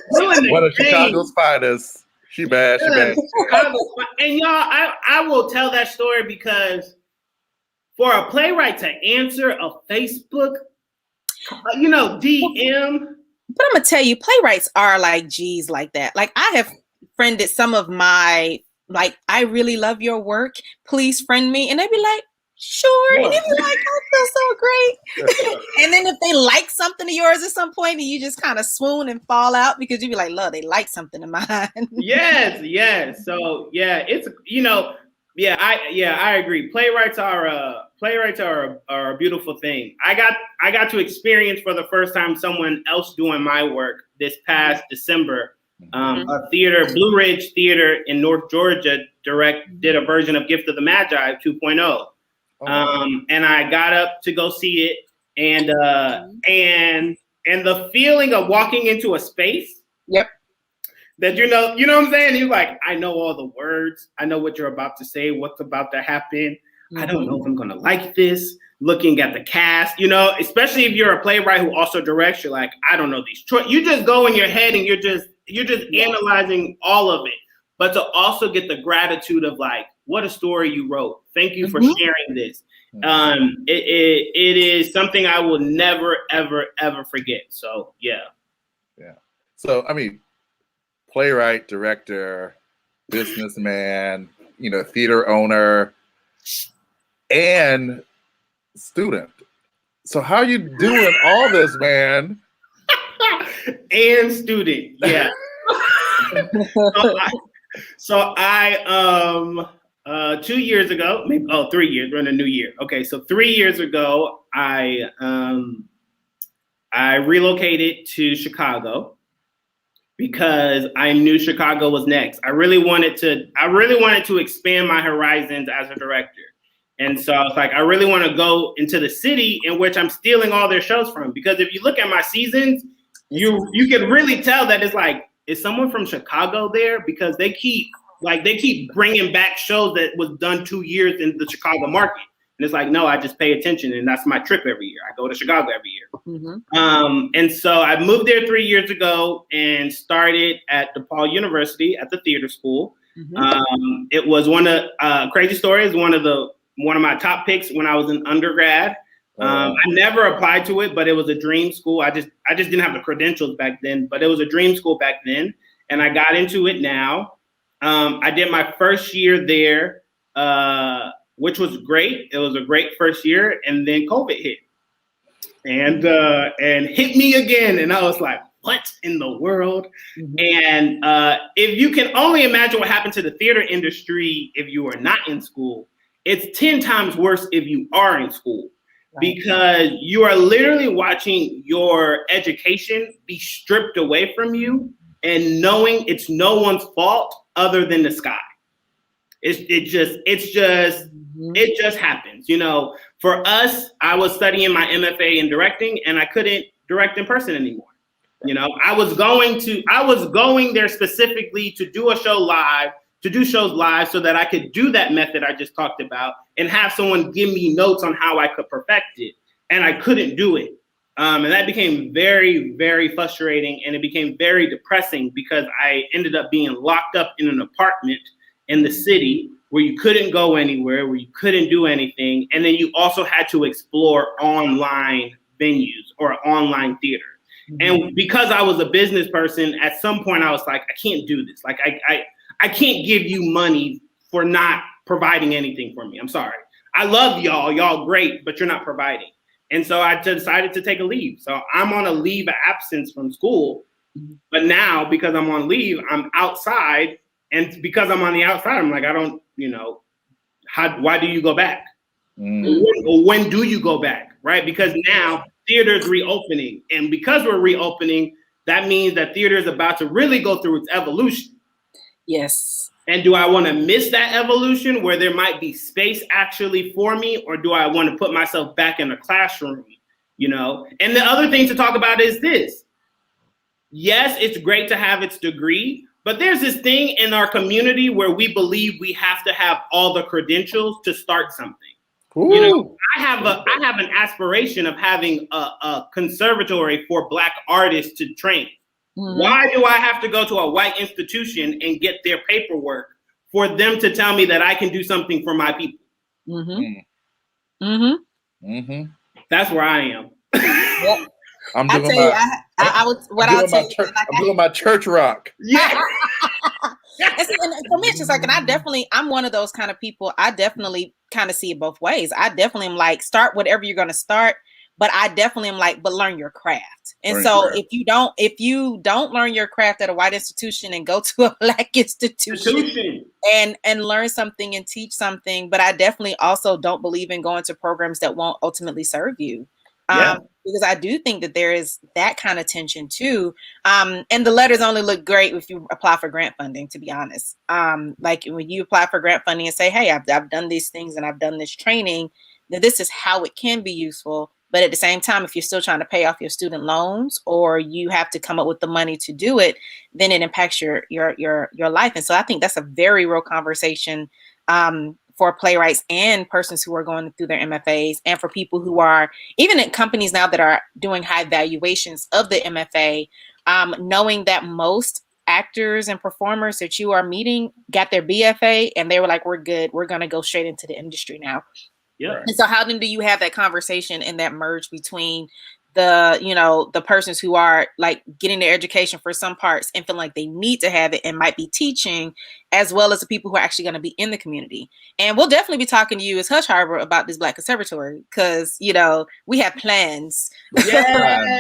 One of Chicago's finest. She bad. And y'all, I will tell that story because for a playwright to answer a Facebook, DM. But I'm gonna tell you, playwrights are like G's like that. Like I have friended some of my, like, I really love your work. Please friend me. And they'd be like, sure. And you'd be like, I feel so great. And then if they like something of yours at some point, and you just kind of swoon and fall out because you'd be like, look, they like something of mine. Yes. So yeah, it's, I agree. Playwrights are a beautiful thing. I got to experience for the first time someone else doing my work this past December. A theater, Blue Ridge Theater in North Georgia, did a version of Gift of the Magi 2.0. And I got up to go see it, and the feeling of walking into a space. Yep. That you know what I'm saying? He's like, I know all the words. I know what you're about to say, what's about to happen. I don't know if I'm gonna like this. Looking at the cast, especially if you're a playwright who also directs, you're like, I don't know these choices. You just go in your head and you're just analyzing all of it. But to also get the gratitude of like, what a story you wrote. Thank you for sharing this. It is something I will never, ever, ever forget. So yeah. So I mean, playwright, director, businessman, theater owner, and student. So how are you doing all this, man? and student. Yeah. so I 2 years ago, maybe 3 years, we're in a new year. Okay, so 3 years ago, I relocated to Chicago because I knew Chicago was next. I really wanted to expand my horizons as a director. And so I was like, I really want to go into the city in which I'm stealing all their shows from. Because if you look at my seasons, you can really tell that it's like, is someone from Chicago there? Because they keep bringing back shows that was done 2 years in the Chicago market. And it's like, no, I just pay attention, and that's my trip every year. I go to Chicago every year. Mm-hmm. And so I moved there 3 years ago and started at DePaul University at the theater school. Mm-hmm. It was crazy story is one of my top picks when I was in undergrad. I never applied to it, but it was a dream school. I just didn't have the credentials back then, but it was a dream school back then, and I got into it now. I did my first year there, which was great. It was a great first year, and then COVID hit, and hit me again, and I was like, "What in the world?" Mm-hmm. And if you can only imagine what happened to the theater industry if you are not in school, it's 10 times worse if you are in school. Right. Because you are literally watching your education be stripped away from you and knowing it's no one's fault other than the sky. It just happens. You know, for us, I was studying my MFA in directing and I couldn't direct in person anymore. You know, I was going there specifically to do shows live so that I could do that method I just talked about and have someone give me notes on how I could perfect it. And I couldn't do it. And that became very, very frustrating. And it became very depressing because I ended up being locked up in an apartment in the city where you couldn't go anywhere, where you couldn't do anything. And then you also had to explore online venues or online theater. Mm-hmm. And because I was a business person, at some point I was like, I can't do this. Like I can't give you money for not providing anything for me. I'm sorry. I love y'all great, but you're not providing. And so I decided to take a leave. So I'm on a leave of absence from school, but now because I'm on leave, I'm outside. And because I'm on the outside, I'm like, I don't, you know, why do you go back? Or when do you go back, right? Because now theater's reopening. And because we're reopening, that means that theater is about to really go through its evolution. Yes. And do I want to miss that evolution where there might be space actually for me, or do I want to put myself back in a classroom, you know? And the other thing to talk about is this. Yes, it's great to have its degree, but there's this thing in our community where we believe we have to have all the credentials to start something. Ooh. You know, I have an aspiration of having a conservatory for Black artists to train. Mm-hmm. Why do I have to go to a white institution and get their paperwork for them to tell me that I can do something for my people? Mm-hmm. Mm-hmm. Mm-hmm. That's where I am. Yep. I'm doing my church rock. Yeah. And for me, it's just like, and I'm one of those kind of people. I definitely kind of see it both ways. I definitely am like, start whatever you're going to start. But I definitely am like, but learn your craft. And if you don't learn your craft at a white institution and go to a Black institution and learn something and teach something, but I definitely also don't believe in going to programs that won't ultimately serve you. Because I do think that there is that kind of tension too. And the letters only look great if you apply for grant funding, to be honest. Like when you apply for grant funding and say, hey, I've done these things and I've done this training, then this is how it can be useful. But at the same time, if you're still trying to pay off your student loans or you have to come up with the money to do it, then it impacts your life. And so I think that's a very real conversation for playwrights and persons who are going through their MFAs, and for people who are even at companies now that are doing high valuations of the MFA, knowing that most actors and performers that you are meeting got their BFA and they were like, we're good. We're going to go straight into the industry now. Yeah. And so how then do you have that conversation and that merge between the persons who are like getting their education for some parts and feel like they need to have it and might be teaching, as well as the people who are actually going to be in the community? And we'll definitely be talking to you as Hush Harbor about this Black Conservatory because, we have plans. Yeah.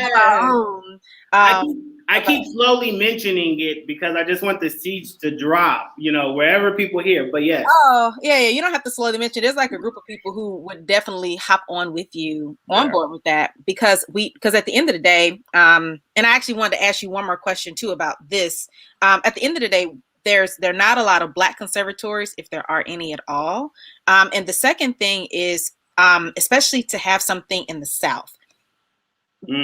I keep slowly mentioning it because I just want the seeds to drop, wherever people hear. But yes. Oh, yeah. You don't have to slowly mention. There's like a group of people who would definitely hop on with you on board with that because at the end of the day, and I actually wanted to ask you one more question too about this. At the end of the day, there are not a lot of Black conservatories, if there are any at all. And the second thing is, especially to have something in the South.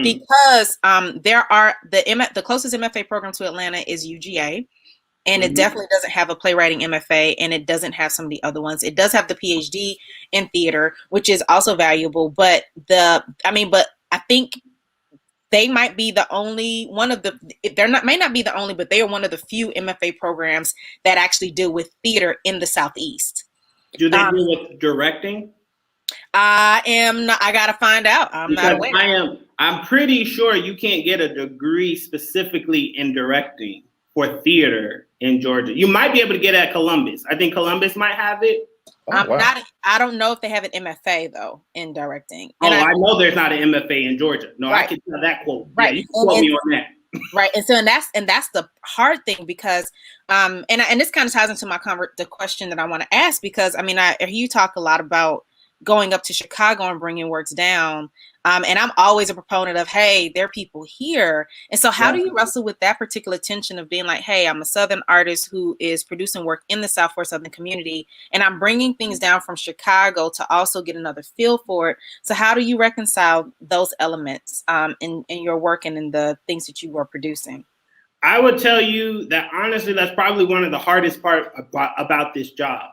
Because there are the closest MFA program to Atlanta is UGA, and it definitely doesn't have a playwriting MFA, and it doesn't have some of the other ones. It does have the PhD in theater, which is also valuable, but I think they might be the only one of the. May not be the only, but they are one of the few MFA programs that actually deal with theater in the Southeast. Do they deal with directing? I gotta find out. I'm not aware. I'm pretty sure you can't get a degree specifically in directing for theater in Georgia. You might be able to get it at Columbus. I think Columbus might have it. I don't know if they have an MFA though in directing. And I know there's not an MFA in Georgia. No, right. I can tell that quote. Right. Yeah, you can quote me on that. Right. And so that's the hard thing because and this kind of ties into the question that I want to ask because I hear you talk a lot about going up to Chicago and bringing works down. And I'm always a proponent of, hey, there are people here. And so how do you wrestle with that particular tension of being like, hey, I'm a Southern artist who is producing work in the South for Southern community, and I'm bringing things down from Chicago to also get another feel for it. So how do you reconcile those elements in your work and in the things that you are producing? I would tell you that, honestly, that's probably one of the hardest part about this job.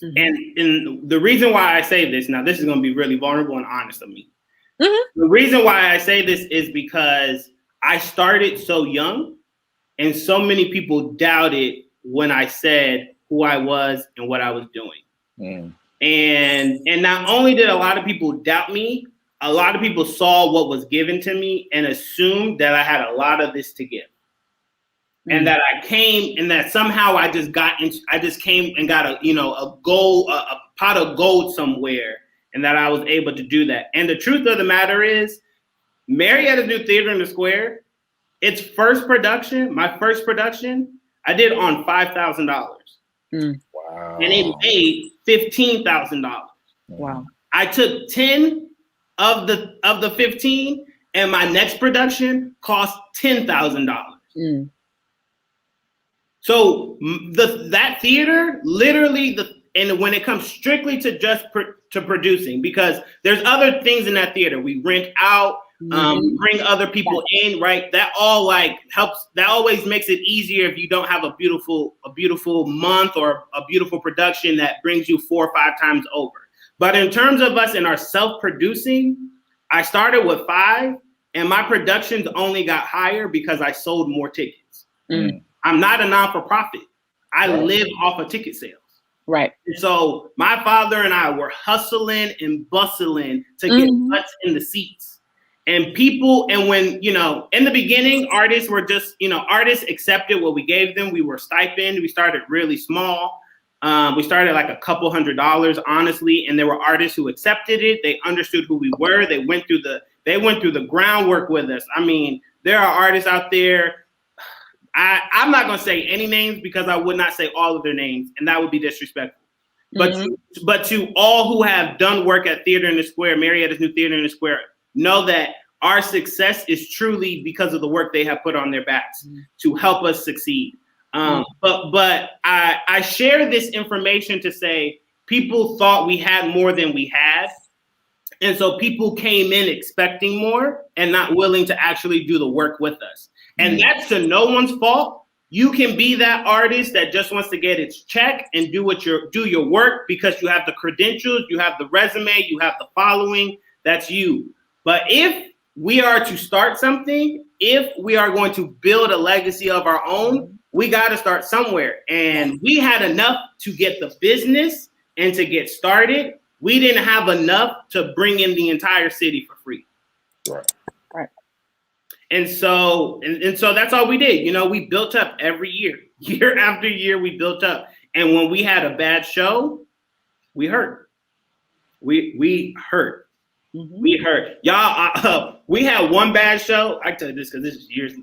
And the reason why I say this, now this is going to be really vulnerable and honest of me. The reason why I say this is because I started so young and so many people doubted when I said who I was and what I was doing. And not only did a lot of people doubt me, a lot of people saw what was given to me and assumed that I had a lot of this to give. And that I came and that somehow I just came and got a pot of gold somewhere, and that I was able to do that. And the truth of the matter is, Marietta's New Theater in the Square, its first production, my first production, I did on $5,000. Wow. And it made $15,000. Wow. I took 10 of the 15, and my next production cost $10,000. So that theater, literally, and when it comes strictly to just to producing, because there's other things in that theater. We rent out, bring other people in, right? That all helps. That always makes it easier if you don't have a beautiful month or a beautiful production that brings you 4 or 5 times over. But in terms of us and our self-producing, I started with 5, and my productions only got higher because I sold more tickets. I'm not a non-for-profit. I live off of ticket sales. Right. And so my father and I were hustling and bustling to get butts in the seats. And when, in the beginning, artists were just, artists accepted what we gave them. We were stipend. We started really small. We started like a couple $100s, honestly. And there were artists who accepted it. They understood who we were. They went through the groundwork with us. There are artists out there. I'm not going to say any names because I would not say all of their names, and that would be disrespectful. But to all who have done work at Theater in the Square, Marietta's New Theater in the Square, know that our success is truly because of the work they have put on their backs to help us succeed. But I share this information to say people thought we had more than we had. And so people came in expecting more and not willing to actually do the work with us. And that's to no one's fault. You can be that artist that just wants to get its check and do your work because you have the credentials, you have the resume, you have the following. That's you. But if we are to start something, if we are going to build a legacy of our own, we got to start somewhere. And we had enough to get the business and to get started. We didn't have enough to bring in the entire city for free. Right. And so that's all we did. We built up every year after year, we built up. And when we had a bad show, we hurt. We hurt. We hurt. Y'all, we had one bad show. I tell you this because this is years.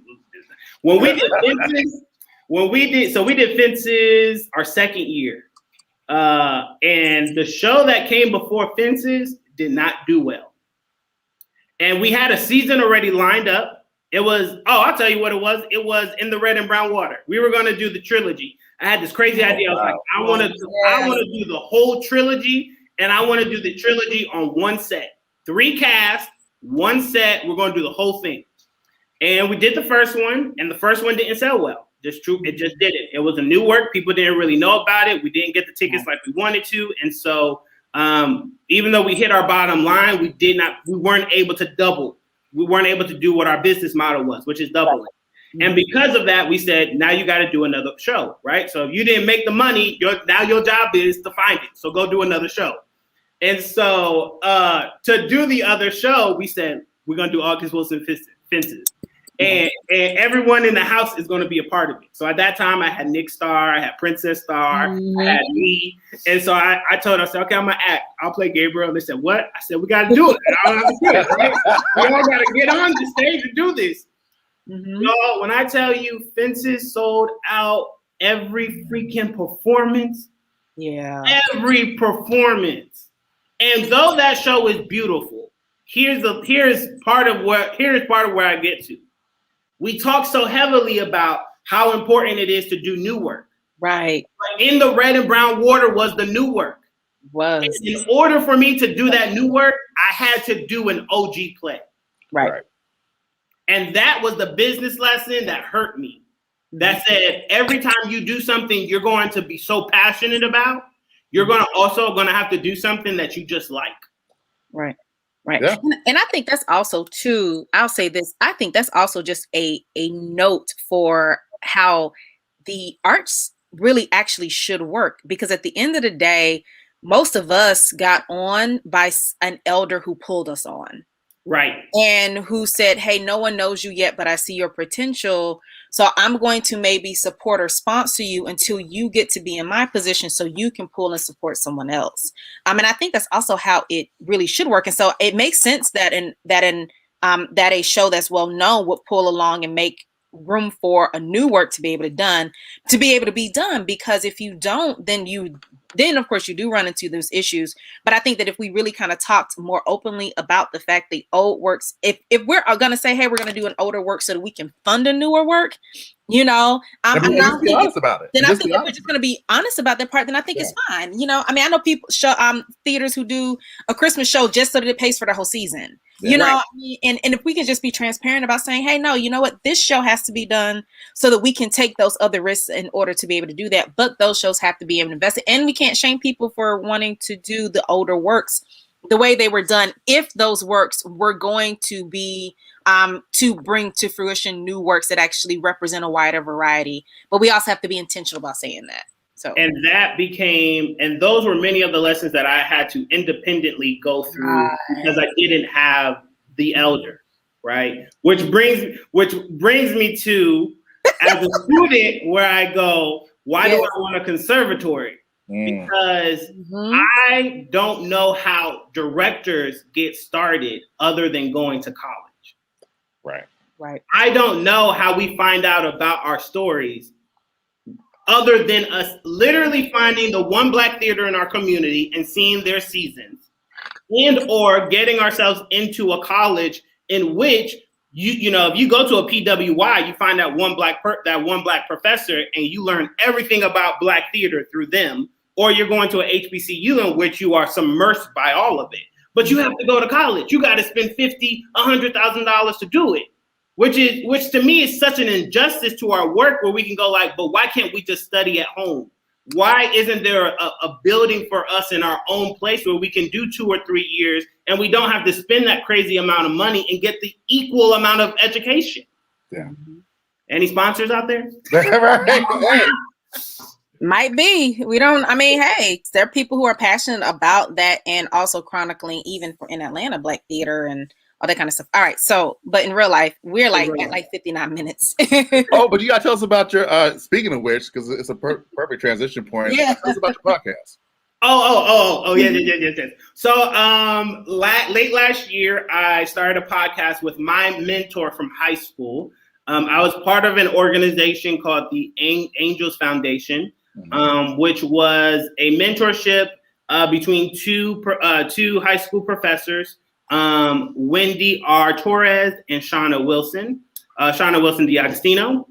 When we did fences, we did fences our second year. And the show that came before fences did not do well. And we had a season already lined up. It was, I'll tell you what it was. It was In the Red and Brown Water. We were going to do the trilogy. I had this crazy idea. I was like, I want to do the whole trilogy, and I want to do the trilogy on one set. 3 casts, 1 set. We're going to do the whole thing. And we did the first one, and the first one didn't sell well. Just true, it just didn't. It was a new work. People didn't really know about it. We didn't get the tickets like we wanted to, and so even though we hit our bottom line, we weren't able to double. We weren't able to do what our business model was, which is doubling. And because of that, we said, now you got to do another show, right? So if you didn't make the money, now your job is to find it. So go do another show. And so to do the other show, we said, we're going to do August Wilson Fences. And everyone in the house is going to be a part of it. So at that time, I had Nick Starr, I had Princess Starr, I had me. And so I told her, I said, okay, I'm going to act. I'll play Gabriel. They said, what? I said, we got to do it. I don't have to do it, right? We all got to get on the stage and do this. So when I tell you Fences sold out every freaking performance, every performance. And though that show is beautiful, here's part of where I get to. We talk so heavily about how important it is to do new work. Right. But In the Red and Brown Water was the new work. And in order for me to do that new work, I had to do an OG play. Right. And that was the business lesson that hurt me. That said, every time you do something you're going to be so passionate about, you're going to have to do something that you just like. Right. Right. Yeah. And I think that's also too, I'll say this, I think that's also just a note for how the arts really actually should work. Because at the end of the day, most of us got on by an elder who pulled us on. Right. And who said, hey, no one knows you yet, but I see your potential. So I'm going to maybe support or sponsor you until you get to be in my position so you can pull and support someone else. And I think that's also how it really should work. And so it makes sense that a show that's well known would pull along and make room for a new work to be able to be done. Because if you don't, then of course you do run into those issues. But I think that if we really kind of talked more openly about the fact the old works, if we're going to say, hey, we're going to do an older work so that we can fund a newer work, I'm not be honest about it. Then I think if we're just going to be honest about that part, then I think it's fine. I know people show theaters who do a Christmas show just so that it pays for the whole season. And if we can just be transparent about saying, hey, no, you know what, this show has to be done so that we can take those other risks in order to be able to do that. But those shows have to be able to invest in. And we can't shame people for wanting to do the older works the way they were done if those works were going to be to bring to fruition new works that actually represent a wider variety. But we also have to be intentional about saying that. So, and those were many of the lessons that I had to independently go through because I didn't have the elder, right? Which brings me to, as a student, where I go, why do I want a conservatory? Because I don't know how directors get started other than going to college. Right. I don't know how we find out about our stories other than us literally finding the one Black theater in our community and seeing their seasons, and or getting ourselves into a college in which if you go to a PWI, you find that one Black professor and you learn everything about Black theater through them, or you're going to a HBCU in which you are submersed by all of it. But you have to go to college. You got to spend $50,000, $100,000 to do it. Which to me is such an injustice to our work, where we can go like, but why can't we just study at home? Why isn't there a building for us in our own place where we can do 2 or 3 years and we don't have to spend that crazy amount of money and get the equal amount of education? Yeah. Any sponsors out there? Might be. We don't. Hey, there are people who are passionate about that and also chronicling, even in Atlanta, Black theater and all that kind of stuff. All right. So, but in real life, we're at 59 minutes. But you got to tell us about your, speaking of which, because it's a perfect transition point. Yeah. Tell us about your podcast. Yes. So late last year, I started a podcast with my mentor from high school. I was part of an organization called the Angels Foundation, which was a mentorship between two high school professors, Wendy R. Torres and Shauna Wilson D'Agostino.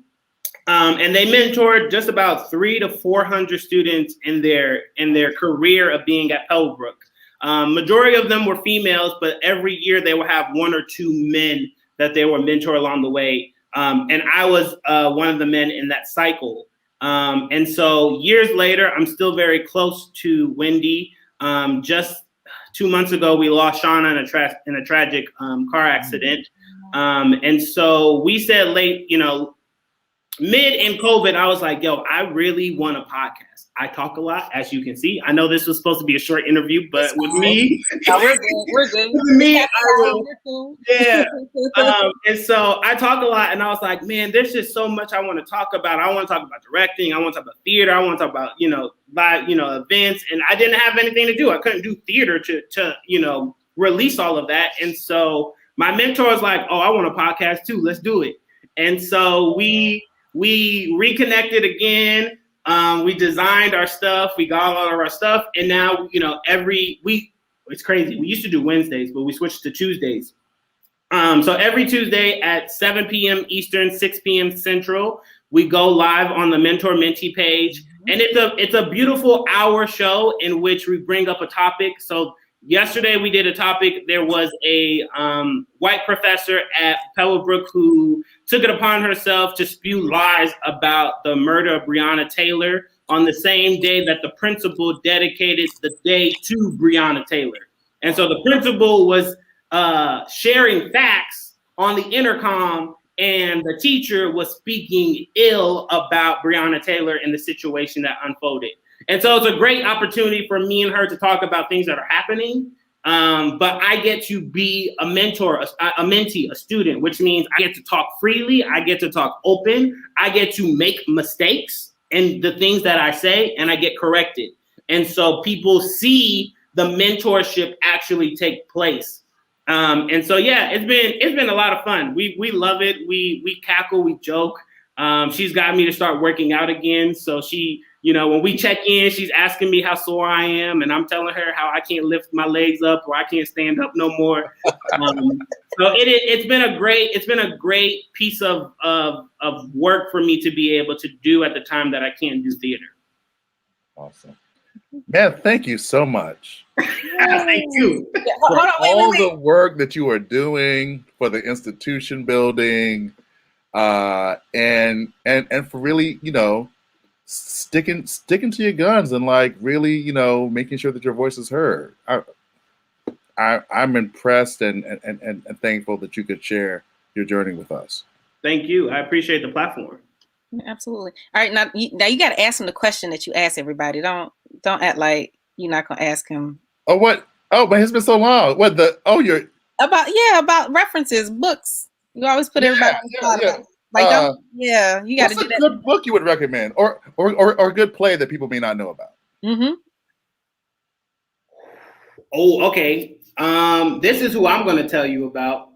And they mentored just about 300 to 400 students in their career of being at Pebblebrook. Majority of them were females, but every year they would have 1 or 2 men that they would mentor along the way. And I was one of the men in that cycle. And so years later, I'm still very close to Wendy. Just 2 months ago, we lost Shauna in a tragic car accident. And so we said mid in COVID, I was like, yo, I really want a podcast. I talk a lot, as you can see. I know this was supposed to be a short interview, but with me, we're good. With me, I will. Yeah. And so I talk a lot, and I was like, man, there's just so much I want to talk about. I want to talk about directing. I want to talk about theater. I want to talk about, events. And I didn't have anything to do. I couldn't do theater to release all of that. And so my mentor was like, oh, I want a podcast too. Let's do it. And so we reconnected again. We designed our stuff. We got all of our stuff. And now, every week, it's crazy. We used to do Wednesdays, but we switched to Tuesdays. So every Tuesday at 7 p.m. Eastern, 6 p.m. Central, we go live on the Mentor Mentee page. And it's a beautiful hour show in which we bring up a topic. So yesterday we did a topic. There was a white professor at Pebblebrook who took it upon herself to spew lies about the murder of Breonna Taylor on the same day that the principal dedicated the day to Breonna Taylor. And so the principal was sharing facts on the intercom, and the teacher was speaking ill about Breonna Taylor and the situation that unfolded. And so it's a great opportunity for me and her to talk about things that are happening. But I get to be a mentor, a mentee, a student, which means I get to talk freely. I get to talk open. I get to make mistakes in the things that I say, and I get corrected. And so people see the mentorship actually take place. And so, yeah, it's been a lot of fun. We love it. We cackle, we joke. She's got me to start working out again. So she, when we check in, she's asking me how sore I am, and I'm telling her how I can't lift my legs up or I can't stand up no more. So it's been a great piece of work for me to be able to do at the time that I can't do theater. Awesome. Man, thank you so much. Thank you. For all the work that you are doing for the institution building, and for really, sticking to your guns and really, making sure that your voice is heard. I'm impressed and thankful that you could share your journey with us. Thank you. I appreciate the platform. Absolutely. All right, now you got to ask him the question that you ask everybody. Don't act like you're not gonna ask him. Oh, what? Oh, but it's been so long. What the? Oh, you're about references, books. You always put everybody on the spot. You got to do that. What's a good book you would recommend, or a good play that people may not know about? Mm-hmm. Oh, okay. This is who I'm going to tell you about.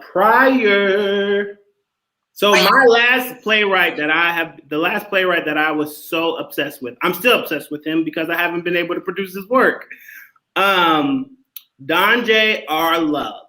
Prior. So my last playwright that I was so obsessed with, I'm still obsessed with him because I haven't been able to produce his work. Don J. R. Love.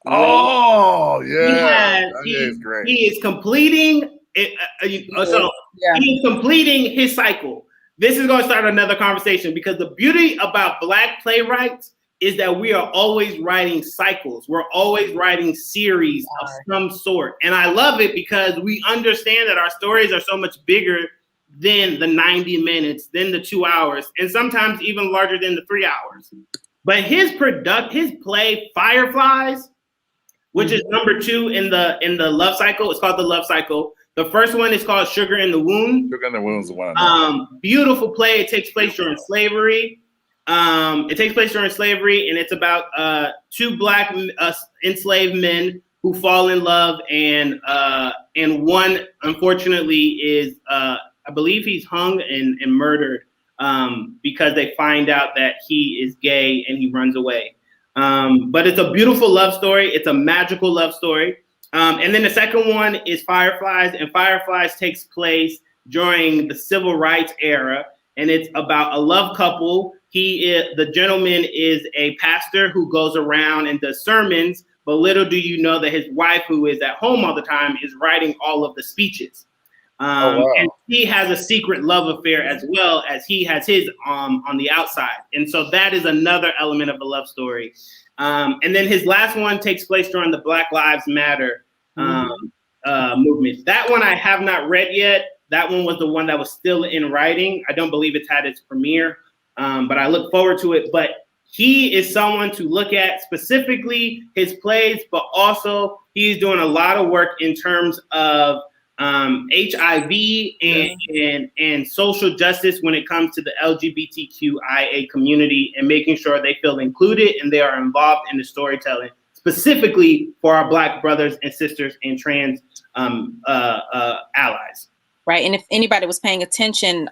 Oh, yeah. He is great. He is completing it. He is completing his cycle. This is going to start another conversation because the beauty about Black playwrights is that we are always writing cycles. We're always writing series of some sort. And I love it because we understand that our stories are so much bigger than the 90 minutes, than the 2 hours, and sometimes even larger than the 3 hours. But his play Fireflies, which is number 2 in the love cycle. It's called the Love Cycle. The first one is called Sugar in the Wound. Sugar in the Wound is the one I know. Beautiful play. It takes place during slavery. And it's about 2 Black enslaved men who fall in love, and one unfortunately is I believe he's hung and murdered because they find out that he is gay and he runs away. But it's a beautiful love story. It's a magical love story. And then the second one is Fireflies, and Fireflies takes place during the civil rights era, and it's about a love couple. The gentleman is a pastor who goes around and does sermons, but little do you know that his wife, who is at home all the time, is writing all of the speeches. Wow. And he has a secret love affair as well as he has his on the outside. And so that is another element of a love story. And then his last one takes place during the Black Lives Matter movement. That one I have not read yet. That one was the one that was still in writing. I don't believe it's had its premiere, but I look forward to it. But he is someone to look at, specifically his plays, but also he's doing a lot of work in terms of HIV and social justice when it comes to the LGBTQIA community, and making sure they feel included and they are involved in the storytelling, specifically for our Black brothers and sisters and trans allies. Right. And if anybody was paying attention,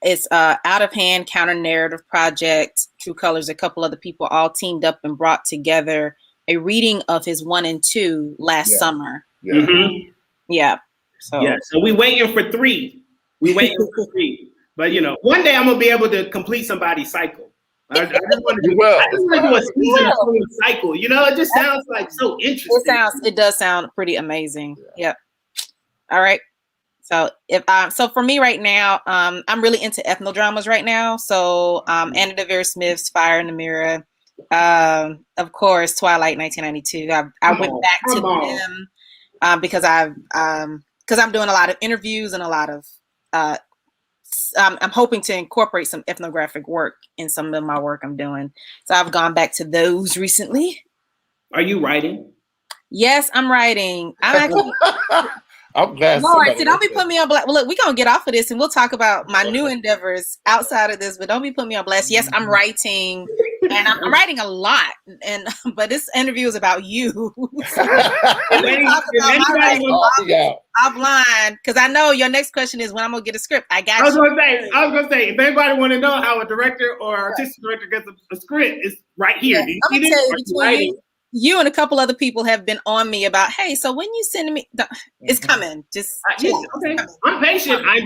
it's Out of Hand Counter Narrative Project, True Colors, a couple other people all teamed up and brought together a reading of his 1 and 2 last summer. Yeah. Mm-hmm. Yeah. So we waiting for 3. But one day I'm gonna be able to complete somebody's cycle. I just want to do a season cycle. It just sounds like so interesting. It does sound pretty amazing. Yeah. All right. So so for me right now, I'm really into ethnodramas right now. So Anna Devere Smith's Fire in the Mirror, of course, Twilight 1992. I went back to them because I'm doing a lot of interviews and a lot of I'm hoping to incorporate some ethnographic work in some of my work I'm doing. So I've gone back to those recently. Are you writing? Yes, I'm writing. I'm actually. I'm glad. Lord, don't be putting me on blast. Well, look, we're gonna get off of this and we'll talk about my new endeavors outside of this, but don't be putting me on blast. Yes, I'm writing, and I'm writing a lot. But this interview is about you. Offline, because I know your next question is when I'm gonna get a script. I was gonna say, if anybody want to know how a director or artistic director gets a script, it's right here. Yeah, I'm gonna tell you, you and a couple other people have been on me about, hey, so when you send me, it's coming. Just okay. I'm patient. I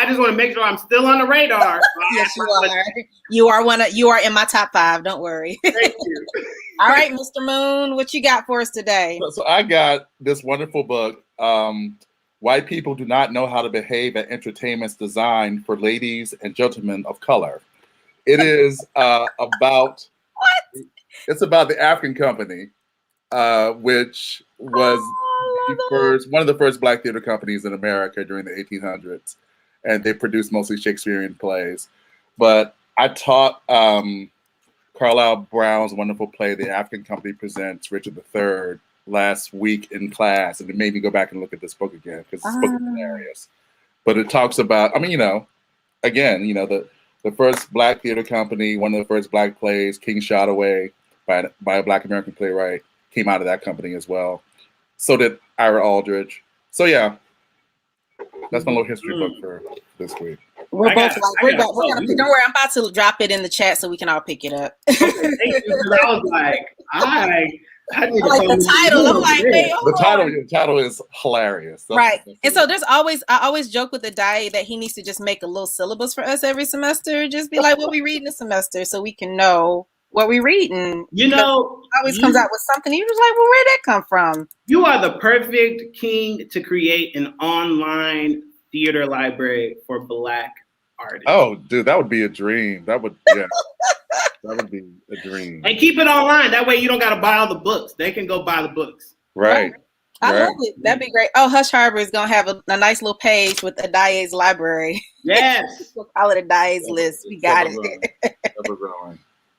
just want to make sure I'm still on the radar. Yes, you are. You are in my top 5. Don't worry. Thank you. All right, Mr. Moon, what you got for us today? So I got this wonderful book. White People Do Not Know How to Behave at Entertainment's Designed for Ladies and Gentlemen of Color. It is about. What? It's about the African Company, which was one of the first Black theater companies in America during the 1800s, and they produced mostly Shakespearean plays. But I taught Carlisle Brown's wonderful play, The African Company Presents Richard III, last week in class, and it made me go back and look at this book again because this book is hilarious. But it talks about, the first Black theater company, one of the first Black plays, King Shot Away, by a Black American playwright, came out of that company as well. So did Ira Aldridge. So yeah, that's my little history book for this week. Don't worry, I'm about to drop it in the chat so we can all pick it up. Thank you, I was like, I need the title. I'm like, hey, the title is hilarious. Right. And so I always joke with the Dai that he needs to just make a little syllabus for us every semester. Just be like, what we read in the semester so we can know what we read. And always comes out with something. You're just like, well, where'd that come from? You are the perfect king to create an online theater library for Black artists. Oh, dude, that would be a dream. That would be a dream. And keep it online. That way you don't got to buy all the books. They can go buy the books. Right. I love it. That'd be great. Oh, Hush Harbor is going to have a nice little page with Adaye's library. Yes. We'll call it Adaye's list. We got it.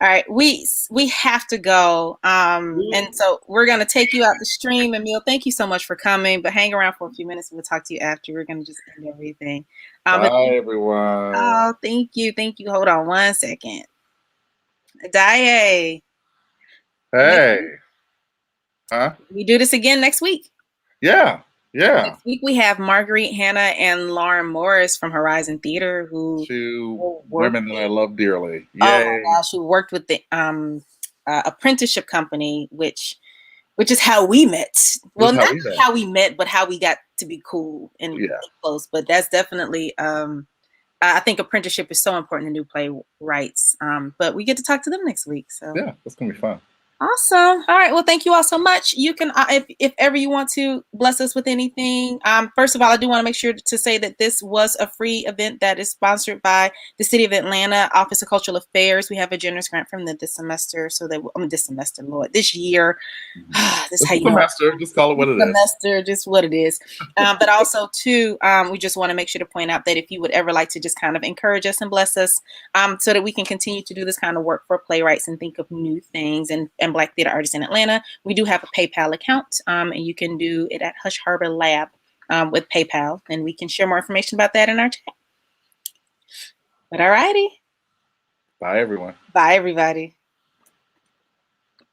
All right. We have to go. And so we're going to take you out the stream. Emil, thank you so much for coming, but hang around for a few minutes and we'll talk to you after. We're going to just end everything. Bye, everyone. Oh, thank you. Thank you. Hold on 1 second. Adaye. Hey. Huh? We do this again next week. Yeah. Next week we have Marguerite Hanna and Lauren Morris from Horizon Theater, two women that I love dearly. Yay. Oh my gosh, who worked with the apprenticeship company, which which is how we met. Well, That's how not we met. how we met, but how we got to be cool and Yeah. close. But that's definitely, I think apprenticeship is so important to new playwrights. But we get to talk to them next week. So Yeah, that's gonna be fun. awesome. All right. Well, thank you all so much. You can, if ever you want to bless us with anything. First of all, I do want to make sure to say that this was a free event that is sponsored by the City of Atlanta Office of Cultural Affairs. We have a generous grant from them this semester, so that this year. This is how you know. Semester, just call it what it is. Semester, just what it is. But also, too, we just want to make sure to point out that if you would ever like to just kind of encourage us and bless us, so that we can continue to do this kind of work for playwrights and think of new things and Black theater artists in Atlanta, we do have a PayPal account, and you can do it at Hush Harbor Lab with PayPal, and we can share more information about that in our chat. But all righty. Bye, everyone. Bye, everybody.